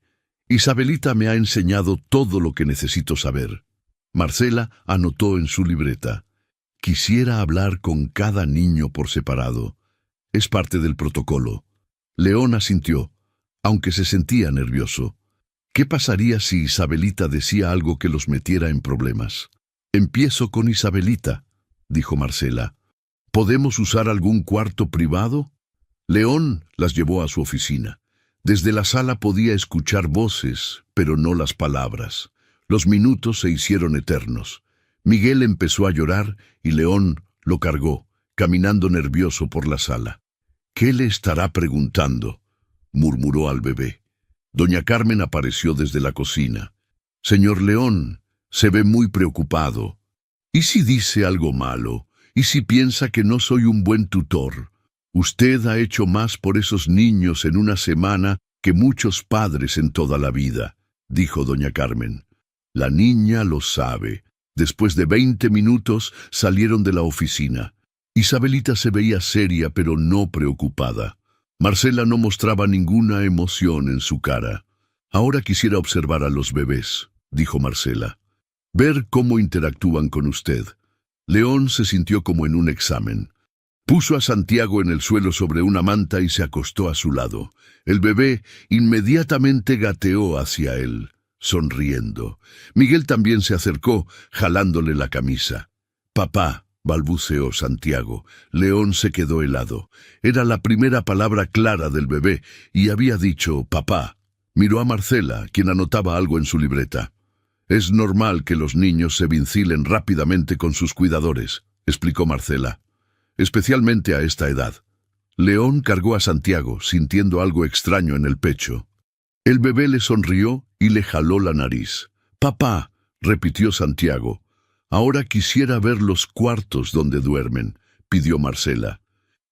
Isabelita me ha enseñado todo lo que necesito saber». Marcela anotó en su libreta. «Quisiera hablar con cada niño por separado. Es parte del protocolo». León asintió, aunque se sentía nervioso. ¿Qué pasaría si Isabelita decía algo que los metiera en problemas? «Empiezo con Isabelita», dijo Marcela. «¿Podemos usar algún cuarto privado?» León las llevó a su oficina. Desde la sala podía escuchar voces, pero no las palabras. Los minutos se hicieron eternos. Miguel empezó a llorar y León lo cargó, caminando nervioso por la sala. «¿Qué le estará preguntando?», murmuró al bebé. Doña Carmen apareció desde la cocina. «Señor León, se ve muy preocupado. ¿Y si dice algo malo? ¿Y si piensa que no soy un buen tutor? Usted ha hecho más por esos niños en una semana que muchos padres en toda la vida», dijo doña Carmen. La niña lo sabe. Después de 20 minutos salieron de la oficina. Isabelita se veía seria pero no preocupada. Marcela no mostraba ninguna emoción en su cara. «Ahora quisiera observar a los bebés», dijo Marcela. «Ver cómo interactúan con usted». León se sintió como en un examen. Puso a Santiago en el suelo sobre una manta y se acostó a su lado. El bebé inmediatamente gateó hacia él, sonriendo. Miguel también se acercó, jalándole la camisa. «Papá», balbuceó Santiago. León se quedó helado. Era la primera palabra clara del bebé y había dicho «papá». Miró a Marcela, quien anotaba algo en su libreta. «Es normal que los niños se vincilen rápidamente con sus cuidadores», explicó Marcela. «Especialmente a esta edad». León cargó a Santiago, sintiendo algo extraño en el pecho. El bebé le sonrió y le jaló la nariz. «Papá», repitió Santiago. «Ahora quisiera ver los cuartos donde duermen», pidió Marcela.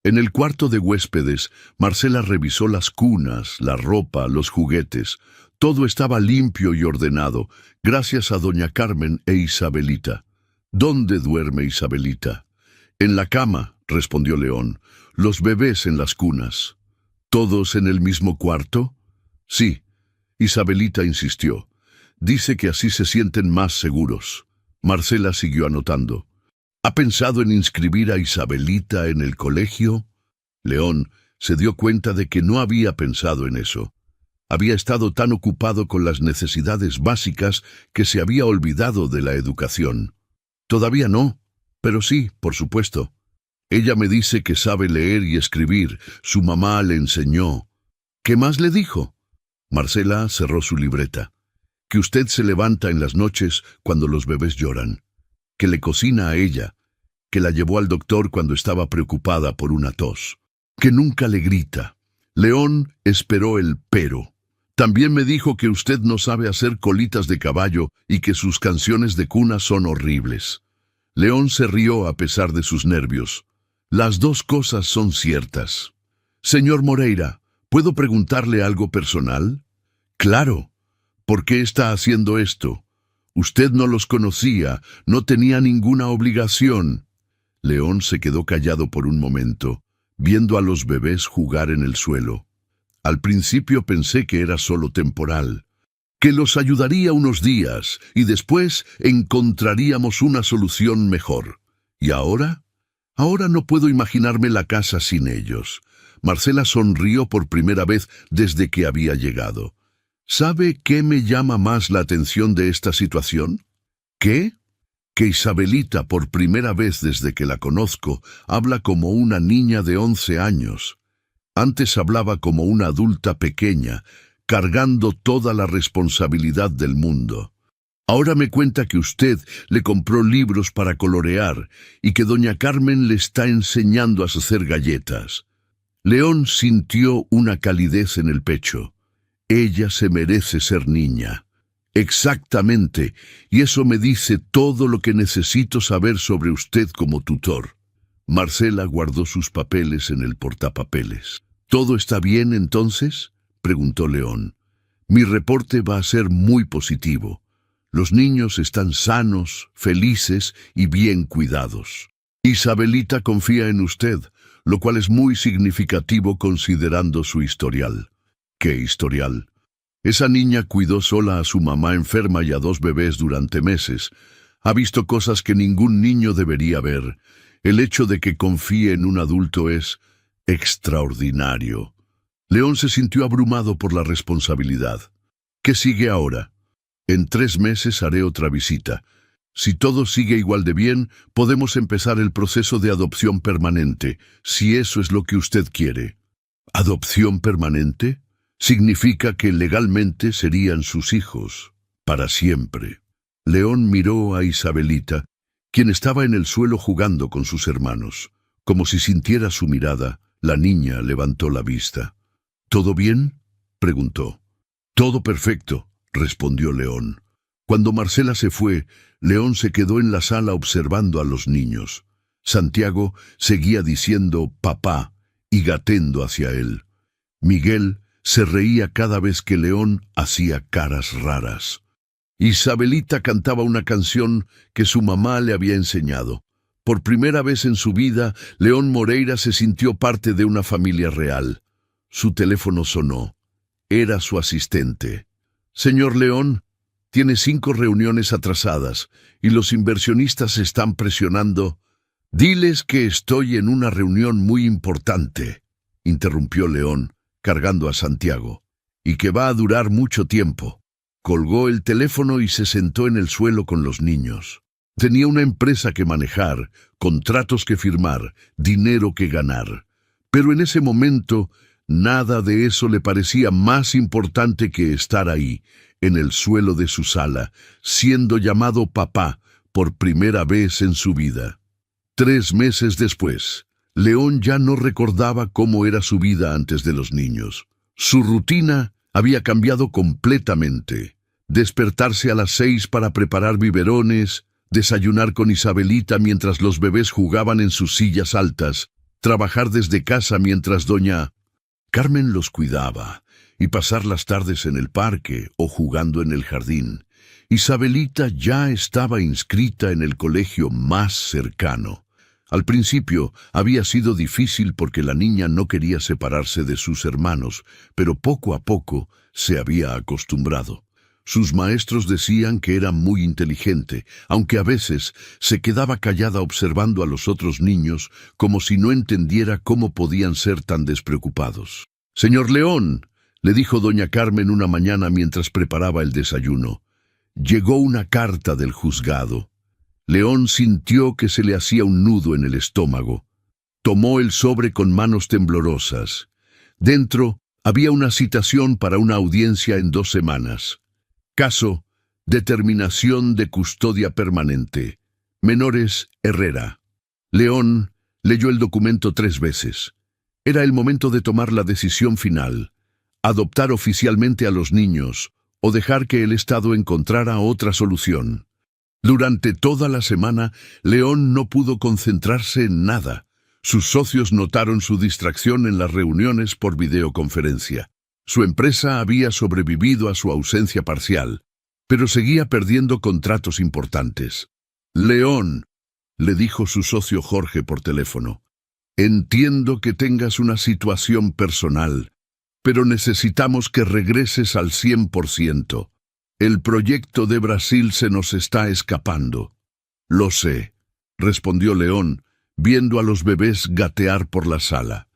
En el cuarto de huéspedes, Marcela revisó las cunas, la ropa, los juguetes. Todo estaba limpio y ordenado, gracias a doña Carmen e Isabelita. «¿Dónde duerme Isabelita?» «En la cama», respondió León. «Los bebés en las cunas». «¿Todos en el mismo cuarto?» «Sí». Isabelita insistió. «Dice que así se sienten más seguros». Marcela siguió anotando. «¿Ha pensado en inscribir a Isabelita en el colegio?» León se dio cuenta de que no había pensado en eso. Había estado tan ocupado con las necesidades básicas que se había olvidado de la educación. «Todavía no, pero sí, por supuesto. Ella me dice que sabe leer y escribir. Su mamá le enseñó». «¿Qué más le dijo?» Marcela cerró su libreta. «Que usted se levanta en las noches cuando los bebés lloran. Que le cocina a ella. Que la llevó al doctor cuando estaba preocupada por una tos. Que nunca le grita». León esperó el pero. «También me dijo que usted no sabe hacer colitas de caballo y que sus canciones de cuna son horribles». León se rió a pesar de sus nervios. «Las dos cosas son ciertas». «Señor Moreira, ¿puedo preguntarle algo personal?» «Claro. ¿Por qué está haciendo esto? Usted no los conocía, no tenía ninguna obligación». León se quedó callado por un momento, viendo a los bebés jugar en el suelo. «Al principio pensé que era solo temporal, que los ayudaría unos días y después encontraríamos una solución mejor. ¿Y ahora? Ahora no puedo imaginarme la casa sin ellos». Marcela sonrió por primera vez desde que había llegado. «¿Sabe qué me llama más la atención de esta situación?» «¿Qué?» Que Isabelita, por primera vez desde que la conozco, habla como una niña de 11 años. Antes hablaba como una adulta pequeña, cargando toda la responsabilidad del mundo. Ahora me cuenta que usted le compró libros para colorear y que doña Carmen le está enseñando a hacer galletas. León sintió una calidez en el pecho. Ella se merece ser niña. Exactamente, y eso me dice todo lo que necesito saber sobre usted como tutor. Marcela guardó sus papeles en el portapapeles. ¿Todo está bien entonces?, preguntó León. Mi reporte va a ser muy positivo. Los niños están sanos, felices y bien cuidados. Isabelita confía en usted, lo cual es muy significativo considerando su historial. ¿Qué historial? Esa niña cuidó sola a su mamá enferma y a 2 bebés durante meses. Ha visto cosas que ningún niño debería ver. El hecho de que confíe en un adulto es extraordinario. León se sintió abrumado por la responsabilidad. ¿Qué sigue ahora? En 3 meses haré otra visita. Si todo sigue igual de bien, podemos empezar el proceso de adopción permanente, si eso es lo que usted quiere. ¿Adopción permanente? Significa que legalmente serían sus hijos, para siempre. León miró a Isabelita, quien estaba en el suelo jugando con sus hermanos. Como si sintiera su mirada, la niña levantó la vista. ¿Todo bien?, preguntó. Todo perfecto, respondió León. Cuando Marcela se fue, León se quedó en la sala observando a los niños. Santiago seguía diciendo papá y gateando hacia él. Miguel se reía cada vez que León hacía caras raras. Isabelita cantaba una canción que su mamá le había enseñado. Por primera vez en su vida, León Moreira se sintió parte de una familia real. Su teléfono sonó. Era su asistente. Señor León, tiene 5 reuniones atrasadas y los inversionistas están presionando. Diles que estoy en una reunión muy importante, interrumpió León, cargando a Santiago, y que va a durar mucho tiempo. Colgó el teléfono y se sentó en el suelo con los niños. Tenía una empresa que manejar, contratos que firmar, dinero que ganar. Pero en ese momento, nada de eso le parecía más importante que estar ahí, en el suelo de su sala, siendo llamado papá por primera vez en su vida. 3 meses después, León ya no recordaba cómo era su vida antes de los niños. Su rutina había cambiado completamente. Despertarse a las 6 para preparar biberones, desayunar con Isabelita mientras los bebés jugaban en sus sillas altas, trabajar desde casa mientras doña Carmen los cuidaba, y pasar las tardes en el parque o jugando en el jardín. Isabelita ya estaba inscrita en el colegio más cercano. Al principio había sido difícil porque la niña no quería separarse de sus hermanos, pero poco a poco se había acostumbrado. Sus maestros decían que era muy inteligente, aunque a veces se quedaba callada observando a los otros niños como si no entendiera cómo podían ser tan despreocupados. «Señor León», le dijo doña Carmen una mañana mientras preparaba el desayuno, «llegó una carta del juzgado». León sintió que se le hacía un nudo en el estómago. Tomó el sobre con manos temblorosas. Dentro había una citación para una audiencia en 2 semanas. Caso: determinación de custodia permanente. Menores Herrera. León leyó el documento 3 veces. Era el momento de tomar la decisión final: adoptar oficialmente a los niños o dejar que el Estado encontrara otra solución. Durante toda la semana, León no pudo concentrarse en nada. Sus socios notaron su distracción en las reuniones por videoconferencia. Su empresa había sobrevivido a su ausencia parcial, pero seguía perdiendo contratos importantes. «León», le dijo su socio Jorge por teléfono, «entiendo que tengas una situación personal, pero necesitamos que regreses al 100%. El proyecto de Brasil se nos está escapando». «Lo sé», respondió León, viendo a los bebés gatear por la sala.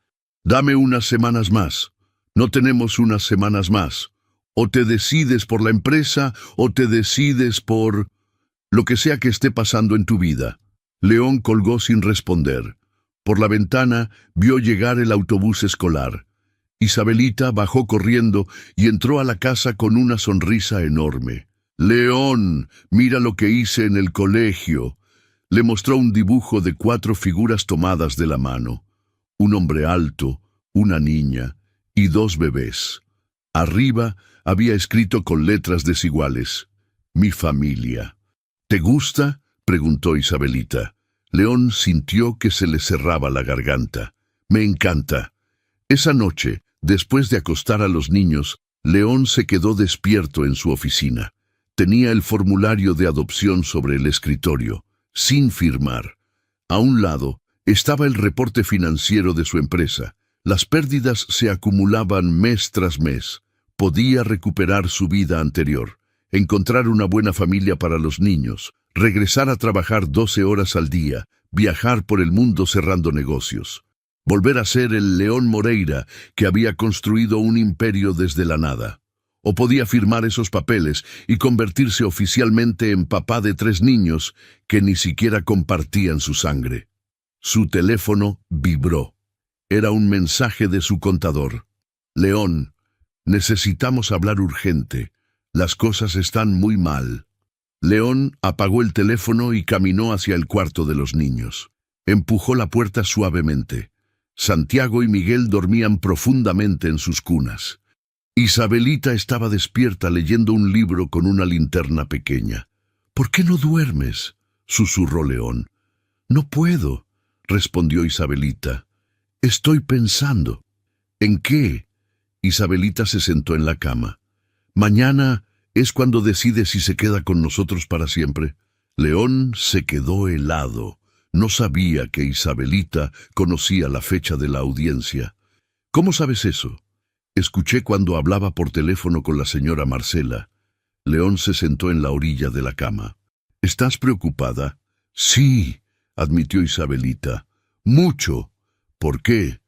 «Dame unas semanas más». «No tenemos unas semanas más. O te decides por la empresa o te decides por...». lo que sea que esté pasando en tu vida. León colgó sin responder. Por la ventana vio llegar el autobús escolar. Isabelita bajó corriendo y entró a la casa con una sonrisa enorme. «León, mira lo que hice en el colegio». Le mostró un dibujo de 4 figuras tomadas de la mano. Un hombre alto, una niña y 2 bebés. Arriba había escrito con letras desiguales: «Mi familia». «¿Te gusta?», preguntó Isabelita. León sintió que se le cerraba la garganta. «Me encanta». Esa noche, después de acostar a los niños, León se quedó despierto en su oficina. Tenía el formulario de adopción sobre el escritorio, sin firmar. A un lado estaba el reporte financiero de su empresa. Las pérdidas se acumulaban mes tras mes. Podía recuperar su vida anterior, encontrar una buena familia para los niños, regresar a trabajar 12 horas al día, viajar por el mundo cerrando negocios. Volver a ser el León Moreira que había construido un imperio desde la nada. O podía firmar esos papeles y convertirse oficialmente en papá de 3 niños que ni siquiera compartían su sangre. Su teléfono vibró. Era un mensaje de su contador. «León, necesitamos hablar urgente. Las cosas están muy mal». León apagó el teléfono y caminó hacia el cuarto de los niños. Empujó la puerta suavemente. Santiago y Miguel dormían profundamente en sus cunas. Isabelita estaba despierta leyendo un libro con una linterna pequeña. «¿Por qué no duermes?», susurró León. «No puedo», respondió Isabelita. «Estoy pensando». «¿En qué?». Isabelita se sentó en la cama. «Mañana es cuando decide si se queda con nosotros para siempre». León se quedó helado. No sabía que Isabelita conocía la fecha de la audiencia. «¿Cómo sabes eso?». «Escuché cuando hablaba por teléfono con la señora Marcela». León se sentó en la orilla de la cama. «¿Estás preocupada?». «Sí», admitió Isabelita. «Mucho». «¿Por qué?».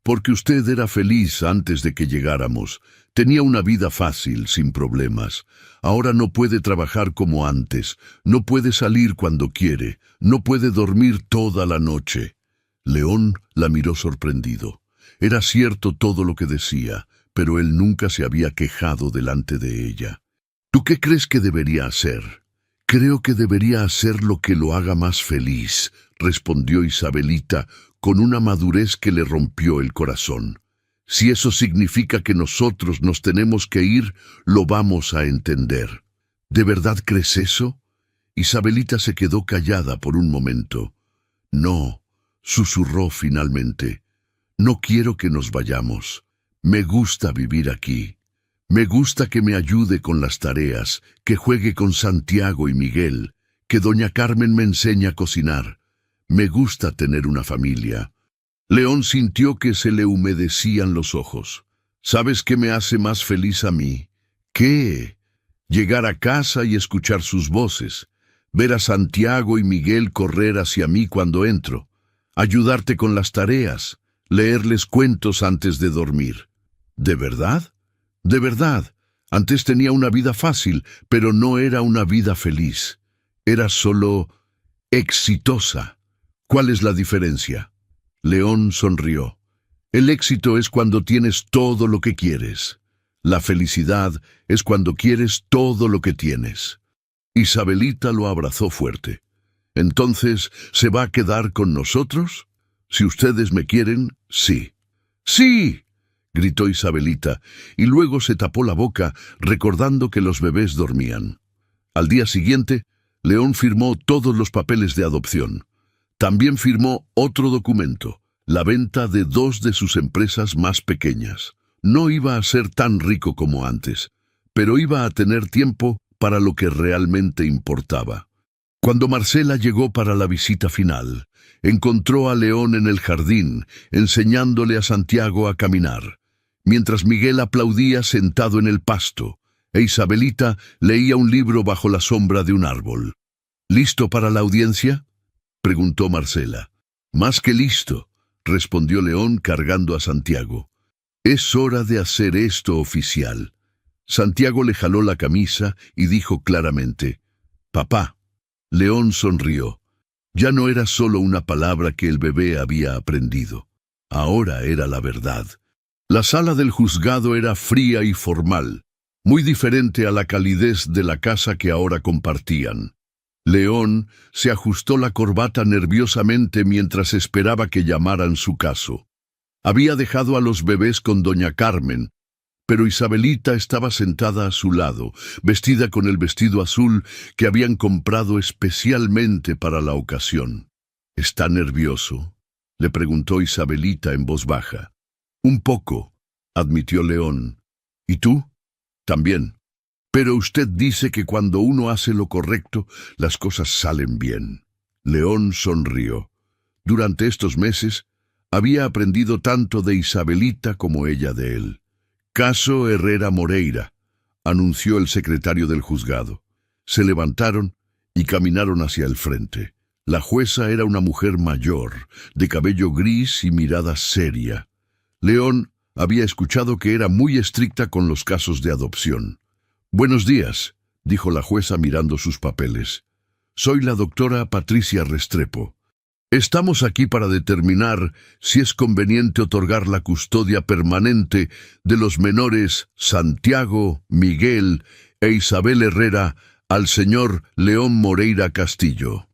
«Porque usted era feliz antes de que llegáramos. Tenía una vida fácil, sin problemas. Ahora no puede trabajar como antes. No puede salir cuando quiere. No puede dormir toda la noche». León la miró sorprendido. Era cierto todo lo que decía, pero él nunca se había quejado delante de ella. «¿Tú qué crees que debería hacer?». «Creo que debería hacer lo que lo haga más feliz», respondió Isabelita con una madurez que le rompió el corazón. «Si eso significa que nosotros nos tenemos que ir, lo vamos a entender». «¿De verdad crees eso?». Isabelita se quedó callada por un momento. «No», susurró finalmente. «No quiero que nos vayamos. Me gusta vivir aquí. Me gusta que me ayude con las tareas, que juegue con Santiago y Miguel, que doña Carmen me enseñe a cocinar. Me gusta tener una familia». León sintió que se le humedecían los ojos. «¿Sabes qué me hace más feliz a mí?». «¿Qué?». «Llegar a casa y escuchar sus voces. Ver a Santiago y Miguel correr hacia mí cuando entro. Ayudarte con las tareas. Leerles cuentos antes de dormir». «¿De verdad?». «De verdad. Antes tenía una vida fácil, pero no era una vida feliz. Era solo exitosa». «¿Cuál es la diferencia?». León sonrió. «El éxito es cuando tienes todo lo que quieres. La felicidad es cuando quieres todo lo que tienes». Isabelita lo abrazó fuerte. «¿Entonces se va a quedar con nosotros? Si ustedes me quieren, sí». «¡Sí!», gritó Isabelita, y luego se tapó la boca recordando que los bebés dormían. Al día siguiente, León firmó todos los papeles de adopción. También firmó otro documento, la venta de 2 de sus empresas más pequeñas. No iba a ser tan rico como antes, pero iba a tener tiempo para lo que realmente importaba. Cuando Marcela llegó para la visita final, encontró a León en el jardín, enseñándole a Santiago a caminar, mientras Miguel aplaudía sentado en el pasto, e Isabelita leía un libro bajo la sombra de un árbol. «¿Listo para la audiencia?», preguntó Marcela. «Más que listo», respondió León cargando a Santiago. «Es hora de hacer esto oficial». Santiago le jaló la camisa y dijo claramente: «Papá». León sonrió. Ya no era solo una palabra que el bebé había aprendido. Ahora era la verdad. La sala del juzgado era fría y formal, muy diferente a la calidez de la casa que ahora compartían. León se ajustó la corbata nerviosamente mientras esperaba que llamaran su caso. Había dejado a los bebés con doña Carmen, pero Isabelita estaba sentada a su lado, vestida con el vestido azul que habían comprado especialmente para la ocasión. ¿Está nervioso?, le preguntó Isabelita en voz baja. Un poco, admitió León. ¿Y tú? También. Pero usted dice que cuando uno hace lo correcto, las cosas salen bien. León sonrió. Durante estos meses, había aprendido tanto de Isabelita como ella de él. Caso Herrera Moreira, anunció el secretario del juzgado. Se levantaron y caminaron hacia el frente. La jueza era una mujer mayor, de cabello gris y mirada seria. León había escuchado que era muy estricta con los casos de adopción. «Buenos días», dijo la jueza mirando sus papeles. «Soy la doctora Patricia Restrepo. Estamos aquí para determinar si es conveniente otorgar la custodia permanente de los menores Santiago, Miguel e Isabel Herrera al señor León Moreira Castillo».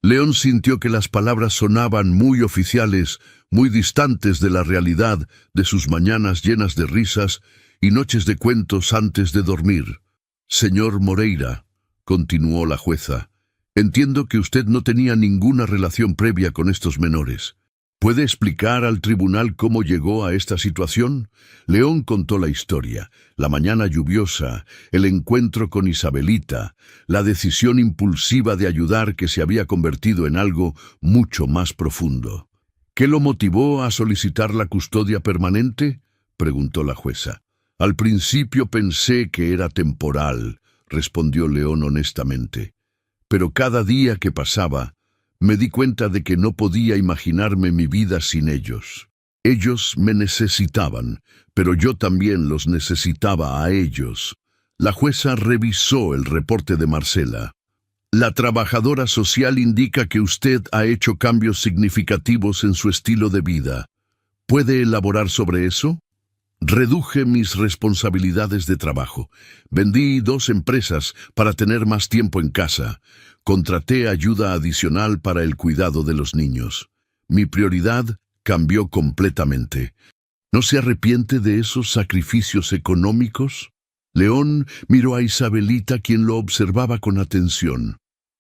León sintió que las palabras sonaban muy oficiales, muy distantes de la realidad de sus mañanas llenas de risas y noches de cuentos antes de dormir. «Señor Moreira», continuó la jueza, «entiendo que usted no tenía ninguna relación previa con estos menores. ¿Puede explicar al tribunal cómo llegó a esta situación?». León contó la historia, la mañana lluviosa, el encuentro con Isabelita, la decisión impulsiva de ayudar que se había convertido en algo mucho más profundo. «¿Qué lo motivó a solicitar la custodia permanente?», preguntó la jueza. «Al principio pensé que era temporal», respondió León honestamente. «Pero cada día que pasaba, me di cuenta de que no podía imaginarme mi vida sin ellos. Ellos me necesitaban, pero yo también los necesitaba a ellos». La jueza revisó el reporte de Marcela. «La trabajadora social indica que usted ha hecho cambios significativos en su estilo de vida. ¿Puede elaborar sobre eso?». «Reduje mis responsabilidades de trabajo. Vendí 2 empresas para tener más tiempo en casa. Contraté ayuda adicional para el cuidado de los niños. Mi prioridad cambió completamente». ¿No se arrepiente de esos sacrificios económicos? León miró a Isabelita, quien lo observaba con atención.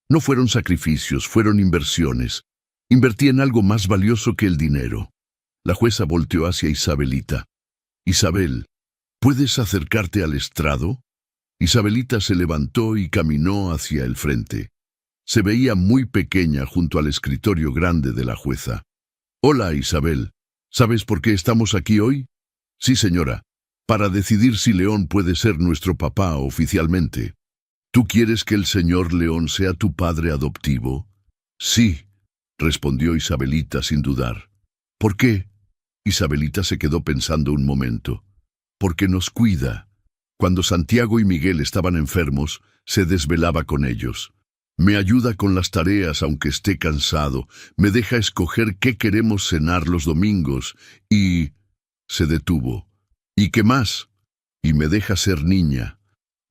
«No fueron sacrificios, fueron inversiones. Invertí en algo más valioso que el dinero». La jueza volteó hacia Isabelita. «Isabel, ¿puedes acercarte al estrado?». Isabelita se levantó y caminó hacia el frente. Se veía muy pequeña junto al escritorio grande de la jueza. «Hola, Isabel. ¿Sabes por qué estamos aquí hoy?». «Sí, señora. Para decidir si León puede ser nuestro papá oficialmente». «¿Tú quieres que el señor León sea tu padre adoptivo?». «Sí», respondió Isabelita sin dudar. «¿Por qué?». Isabelita se quedó pensando un momento. «Porque nos cuida. Cuando Santiago y Miguel estaban enfermos, se desvelaba con ellos. Me ayuda con las tareas aunque esté cansado, me deja escoger qué queremos cenar los domingos y...». Se detuvo. «¿Y qué más?». «Y me deja ser niña.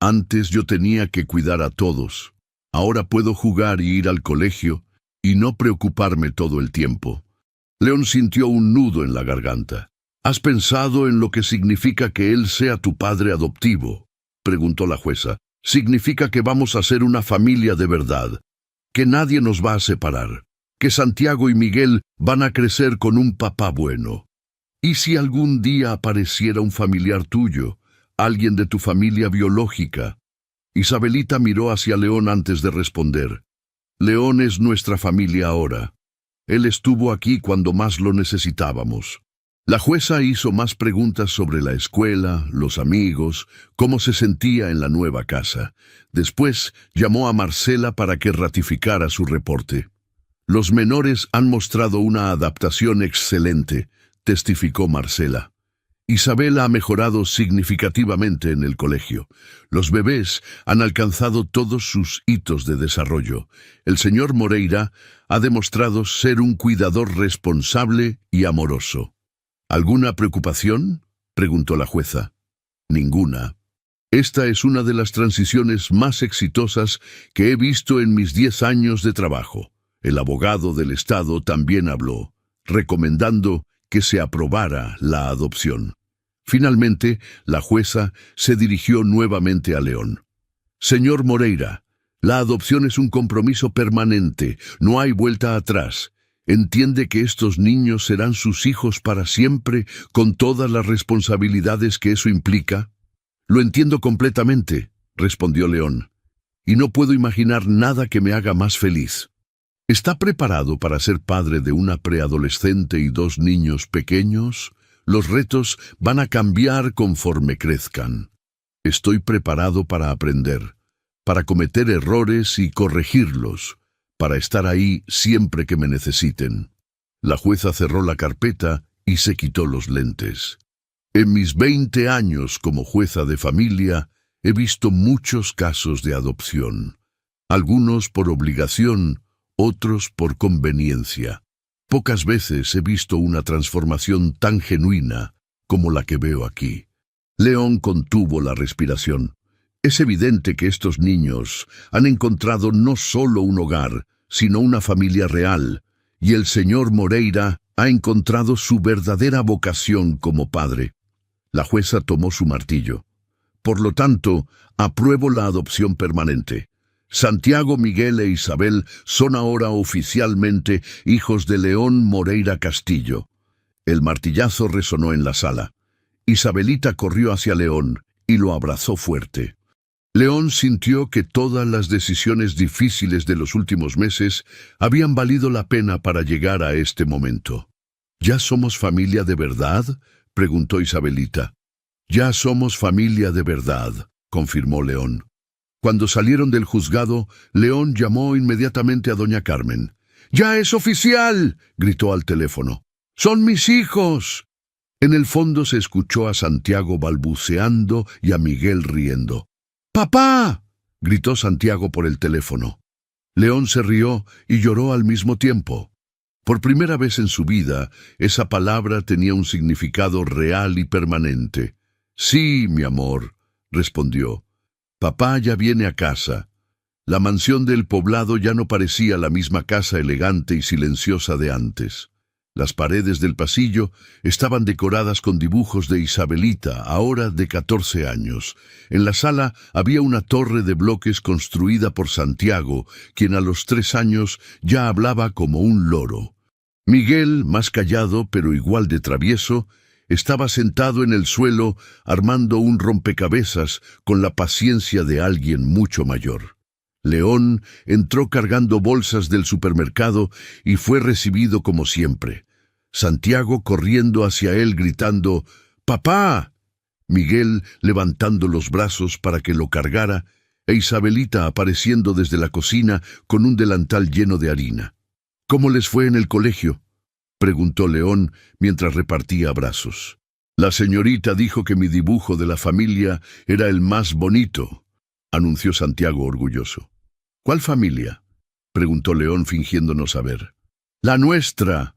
Antes yo tenía que cuidar a todos. Ahora puedo jugar y ir al colegio y no preocuparme todo el tiempo». León sintió un nudo en la garganta. «¿Has pensado en lo que significa que él sea tu padre adoptivo?», preguntó la jueza. «Significa que vamos a ser una familia de verdad, que nadie nos va a separar, que Santiago y Miguel van a crecer con un papá bueno. ¿Y si algún día apareciera un familiar tuyo, alguien de tu familia biológica?». Isabelita miró hacia León antes de responder. «León es nuestra familia ahora. Él estuvo aquí cuando más lo necesitábamos». La jueza hizo más preguntas sobre la escuela, los amigos, cómo se sentía en la nueva casa. Después llamó a Marcela para que ratificara su reporte. «Los menores han mostrado una adaptación excelente», testificó Marcela. Isabel ha mejorado significativamente en el colegio. Los bebés han alcanzado todos sus hitos de desarrollo. El señor Moreira ha demostrado ser un cuidador responsable y amoroso. ¿Alguna preocupación?, preguntó la jueza. Ninguna. Esta es una de las transiciones más exitosas que he visto en mis 10 años de trabajo. El abogado del Estado también habló, recomendando que se aprobara la adopción. Finalmente, la jueza se dirigió nuevamente a León. Señor Moreira, la adopción es un compromiso permanente, no hay vuelta atrás. ¿Entiende que estos niños serán sus hijos para siempre, con todas las responsabilidades que eso implica? Lo entiendo completamente, respondió León, y no puedo imaginar nada que me haga más feliz. ¿Está preparado para ser padre de una preadolescente y 2 niños pequeños? Los retos van a cambiar conforme crezcan. Estoy preparado para aprender, para cometer errores y corregirlos, para estar ahí siempre que me necesiten. La jueza cerró la carpeta y se quitó los lentes. En mis 20 años como jueza de familia, he visto muchos casos de adopción. Algunos por obligación, otros por conveniencia. Pocas veces he visto una transformación tan genuina como la que veo aquí. León contuvo la respiración. Es evidente que estos niños han encontrado no solo un hogar, sino una familia real, y el señor Moreira ha encontrado su verdadera vocación como padre. La jueza tomó su martillo. Por lo tanto, apruebo la adopción permanente. Santiago, Miguel e Isabel son ahora oficialmente hijos de León Moreira Castillo. El martillazo resonó en la sala. Isabelita corrió hacia León y lo abrazó fuerte. León sintió que todas las decisiones difíciles de los últimos meses habían valido la pena para llegar a este momento. ¿Ya somos familia de verdad?, preguntó Isabelita. Ya somos familia de verdad, confirmó León. Cuando salieron del juzgado, León llamó inmediatamente a doña Carmen. «¡Ya es oficial!», gritó al teléfono. «¡Son mis hijos!». En el fondo se escuchó a Santiago balbuceando y a Miguel riendo. «¡Papá!», gritó Santiago por el teléfono. León se rió y lloró al mismo tiempo. Por primera vez en su vida, esa palabra tenía un significado real y permanente. «Sí, mi amor», respondió. «Papá ya viene a casa». La mansión del poblado ya no parecía la misma casa elegante y silenciosa de antes. Las paredes del pasillo estaban decoradas con dibujos de Isabelita, ahora de 14 años. En la sala había una torre de bloques construida por Santiago, quien a los 3 años ya hablaba como un loro. Miguel, más callado pero igual de travieso, estaba sentado en el suelo armando un rompecabezas con la paciencia de alguien mucho mayor. León entró cargando bolsas del supermercado y fue recibido como siempre. Santiago corriendo hacia él gritando «¡Papá!», Miguel levantando los brazos para que lo cargara e Isabelita apareciendo desde la cocina con un delantal lleno de harina. «¿Cómo les fue en el colegio?», preguntó León mientras repartía abrazos. «La señorita dijo que mi dibujo de la familia era el más bonito», anunció Santiago orgulloso. «¿Cuál familia?», preguntó León fingiendo no saber. «La nuestra.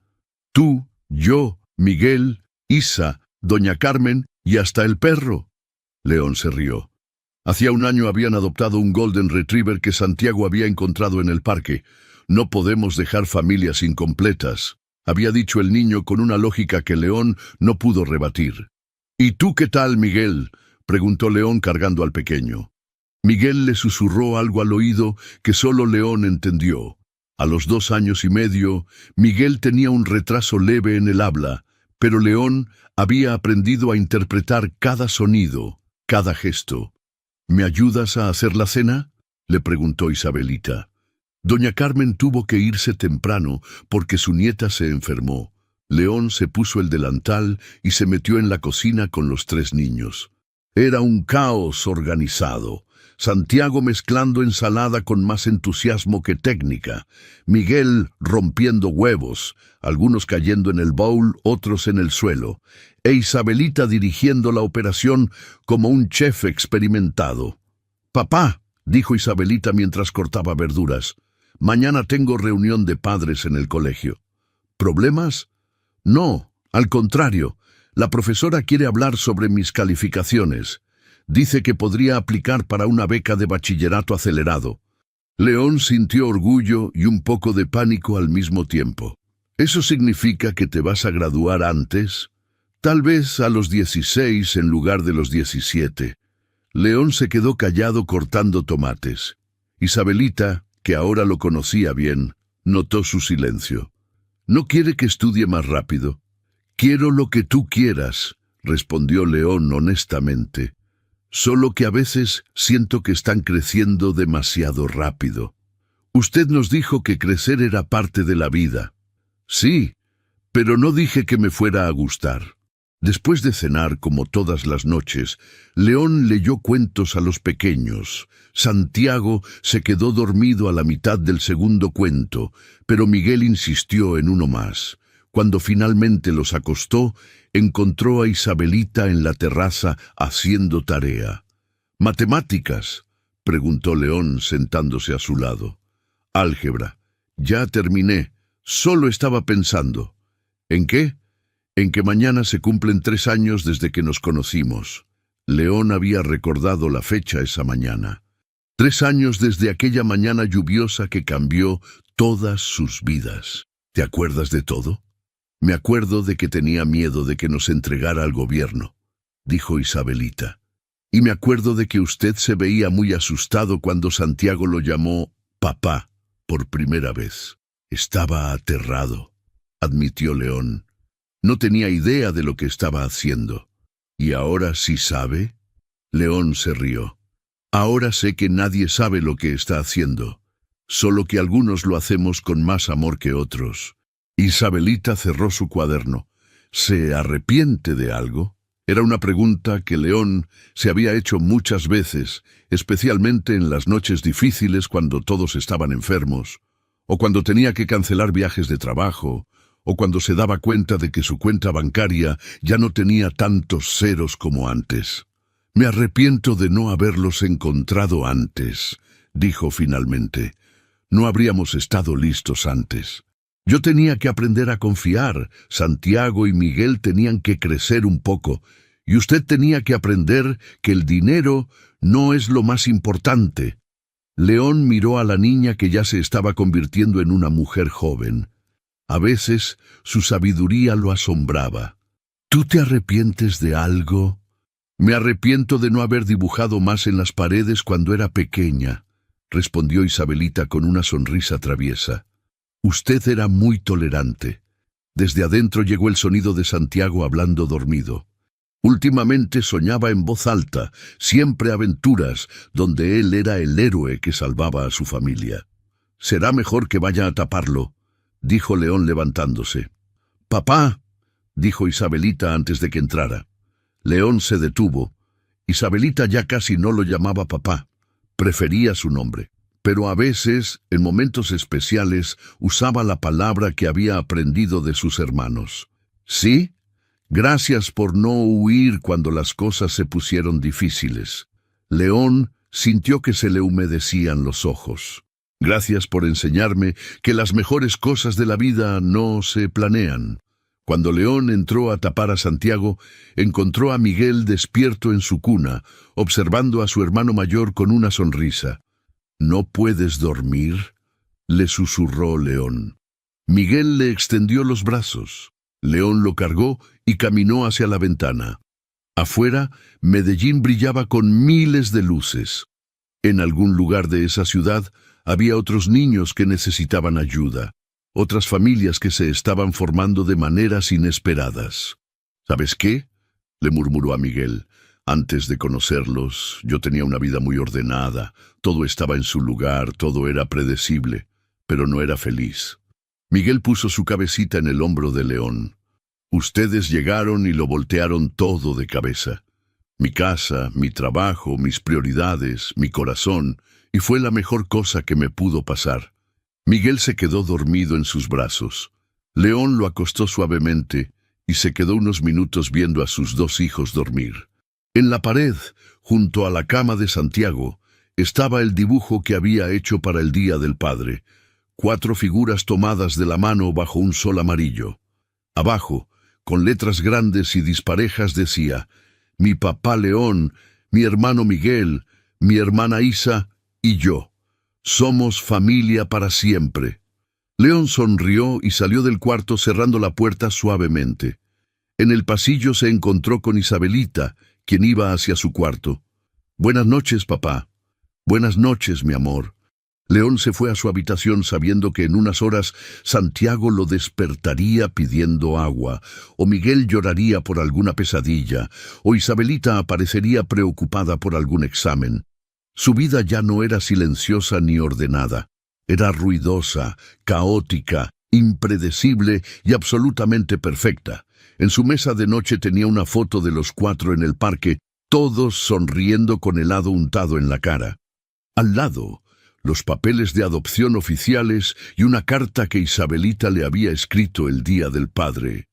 Tú, yo, Miguel, Isa, doña Carmen y hasta el perro». León se rió. Hacía un año habían adoptado un Golden Retriever que Santiago había encontrado en el parque. «No podemos dejar familias incompletas», había dicho el niño con una lógica que León no pudo rebatir. «¿Y tú qué tal, Miguel?», preguntó León cargando al pequeño. Miguel le susurró algo al oído que solo León entendió. A los 2 años y medio, Miguel tenía un retraso leve en el habla, pero León había aprendido a interpretar cada sonido, cada gesto. «¿Me ayudas a hacer la cena?», le preguntó Isabelita. Doña Carmen tuvo que irse temprano porque su nieta se enfermó. León se puso el delantal y se metió en la cocina con los 3 niños. Era un caos organizado. Santiago mezclando ensalada con más entusiasmo que técnica, Miguel rompiendo huevos, algunos cayendo en el bowl, otros en el suelo, e Isabelita dirigiendo la operación como un chef experimentado. «Papá», dijo Isabelita mientras cortaba verduras, «mañana tengo reunión de padres en el colegio». ¿Problemas? No, al contrario. La profesora quiere hablar sobre mis calificaciones. Dice que podría aplicar para una beca de bachillerato acelerado. León sintió orgullo y un poco de pánico al mismo tiempo. ¿Eso significa que te vas a graduar antes? Tal vez a los 16 en lugar de los 17. León se quedó callado cortando tomates. Isabelita, que ahora lo conocía bien, notó su silencio. ¿No quiere que estudie más rápido? Quiero lo que tú quieras, respondió León honestamente. Solo que a veces siento que están creciendo demasiado rápido. Usted nos dijo que crecer era parte de la vida. Sí, pero no dije que me fuera a gustar. Después de cenar, como todas las noches, León leyó cuentos a los pequeños. Santiago se quedó dormido a la mitad del segundo cuento, pero Miguel insistió en uno más. Cuando finalmente los acostó, encontró a Isabelita en la terraza haciendo tarea. «¿Matemáticas?», preguntó León sentándose a su lado. «Álgebra. Ya terminé. Solo estaba pensando». «¿En qué?». «En que mañana se cumplen 3 años desde que nos conocimos». León había recordado la fecha esa mañana. 3 años desde aquella mañana lluviosa que cambió todas sus vidas. ¿Te acuerdas de todo? «Me acuerdo de que tenía miedo de que nos entregara al gobierno», dijo Isabelita. «Y me acuerdo de que usted se veía muy asustado cuando Santiago lo llamó papá por primera vez». «Estaba aterrado», admitió León. No tenía idea de lo que estaba haciendo. «¿Y ahora sí sabe?». León se rió. «Ahora sé que nadie sabe lo que está haciendo, solo que algunos lo hacemos con más amor que otros». Isabelita cerró su cuaderno. ¿Se arrepiente de algo? Era una pregunta que León se había hecho muchas veces, especialmente en las noches difíciles cuando todos estaban enfermos, o cuando tenía que cancelar viajes de trabajo, o cuando se daba cuenta de que su cuenta bancaria ya no tenía tantos ceros como antes. «Me arrepiento de no haberlos encontrado antes», dijo finalmente. «No habríamos estado listos antes. Yo tenía que aprender a confiar, Santiago y Miguel tenían que crecer un poco, y usted tenía que aprender que el dinero no es lo más importante». León miró a la niña que ya se estaba convirtiendo en una mujer joven. A veces su sabiduría lo asombraba. «¿Tú te arrepientes de algo?». «Me arrepiento de no haber dibujado más en las paredes cuando era pequeña», respondió Isabelita con una sonrisa traviesa. «Usted era muy tolerante». Desde adentro llegó el sonido de Santiago hablando dormido. Últimamente soñaba en voz alta, siempre aventuras, donde él era el héroe que salvaba a su familia. «Será mejor que vaya a taparlo», dijo León levantándose. «Papá», dijo Isabelita antes de que entrara. León se detuvo. Isabelita ya casi no lo llamaba papá. Prefería su nombre. Pero a veces, en momentos especiales, usaba la palabra que había aprendido de sus hermanos. «¿Sí? Gracias por no huir cuando las cosas se pusieron difíciles». León sintió que se le humedecían los ojos. «Gracias por enseñarme que las mejores cosas de la vida no se planean». Cuando León entró a tapar a Santiago, encontró a Miguel despierto en su cuna, observando a su hermano mayor con una sonrisa. «¿No puedes dormir?», le susurró León. Miguel le extendió los brazos. León lo cargó y caminó hacia la ventana. Afuera, Medellín brillaba con miles de luces. En algún lugar de esa ciudad había otros niños que necesitaban ayuda, otras familias que se estaban formando de maneras inesperadas. «¿Sabes qué?», le murmuró a Miguel. «Antes de conocerlos, yo tenía una vida muy ordenada, todo estaba en su lugar, todo era predecible, pero no era feliz». Miguel puso su cabecita en el hombro de León. «Ustedes llegaron y lo voltearon todo de cabeza. mi casa, mi trabajo, mis prioridades, mi corazón, y fue la mejor cosa que me pudo pasar. Miguel se quedó dormido en sus brazos. León lo acostó suavemente y se quedó unos minutos viendo a sus dos hijos dormir. En la pared, junto a la cama de Santiago, estaba el dibujo que había hecho para el Día del Padre, 4 figuras tomadas de la mano bajo un sol amarillo. Abajo, con letras grandes y disparejas decía: mi papá León, mi hermano Miguel, mi hermana Isa y yo. Somos familia para siempre. León sonrió y salió del cuarto cerrando la puerta suavemente. En el pasillo se encontró con Isabelita, quien iba hacia su cuarto. «Buenas noches, papá». «Buenas noches, mi amor». León se fue a su habitación sabiendo que en unas horas Santiago lo despertaría pidiendo agua, o Miguel lloraría por alguna pesadilla, o Isabelita aparecería preocupada por algún examen. Su vida ya no era silenciosa ni ordenada. Era ruidosa, caótica, impredecible y absolutamente perfecta. En su mesa de noche tenía una foto de los 4 en el parque, todos sonriendo con helado untado en la cara. Al lado, los papeles de adopción oficiales y una carta que Isabelita le había escrito el Día del Padre.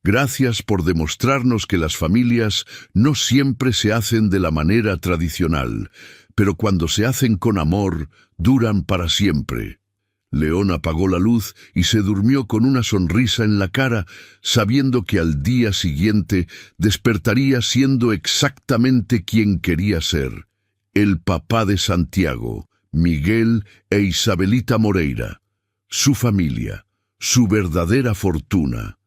Gracias por demostrarnos que las familias no siempre se hacen de la manera tradicional, pero cuando se hacen con amor, duran para siempre. León apagó la luz y se durmió con una sonrisa en la cara, sabiendo que al día siguiente despertaría siendo exactamente quien quería ser: el papá de Santiago, Miguel e Isabelita Moreira, su familia, su verdadera fortuna.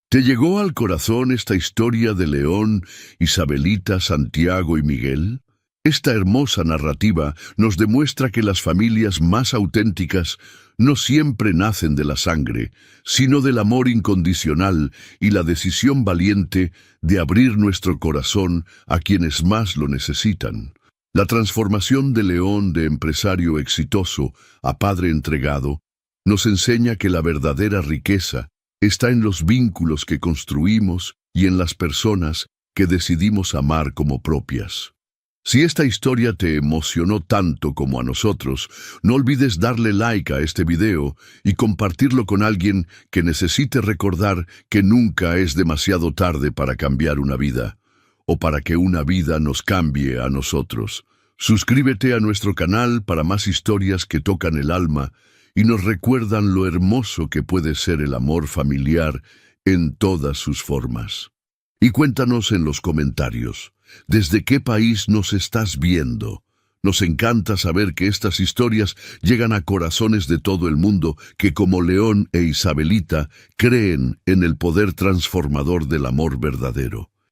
¿Te llegó al corazón esta historia de León, Isabelita, Santiago y Miguel? Esta hermosa narrativa nos demuestra que las familias más auténticas no siempre nacen de la sangre, sino del amor incondicional y la decisión valiente de abrir nuestro corazón a quienes más lo necesitan. La transformación de León de empresario exitoso a padre entregado nos enseña que la verdadera riqueza está en los vínculos que construimos y en las personas que decidimos amar como propias. Si esta historia te emocionó tanto como a nosotros, no olvides darle like a este video y compartirlo con alguien que necesite recordar que nunca es demasiado tarde para cambiar una vida, o para que una vida nos cambie a nosotros. Suscríbete a nuestro canal para más historias que tocan el alma y nos recuerdan lo hermoso que puede ser el amor familiar en todas sus formas. Y cuéntanos en los comentarios, ¿desde qué país nos estás viendo? Nos encanta saber que estas historias llegan a corazones de todo el mundo que, como León e Isabelita, creen en el poder transformador del amor verdadero.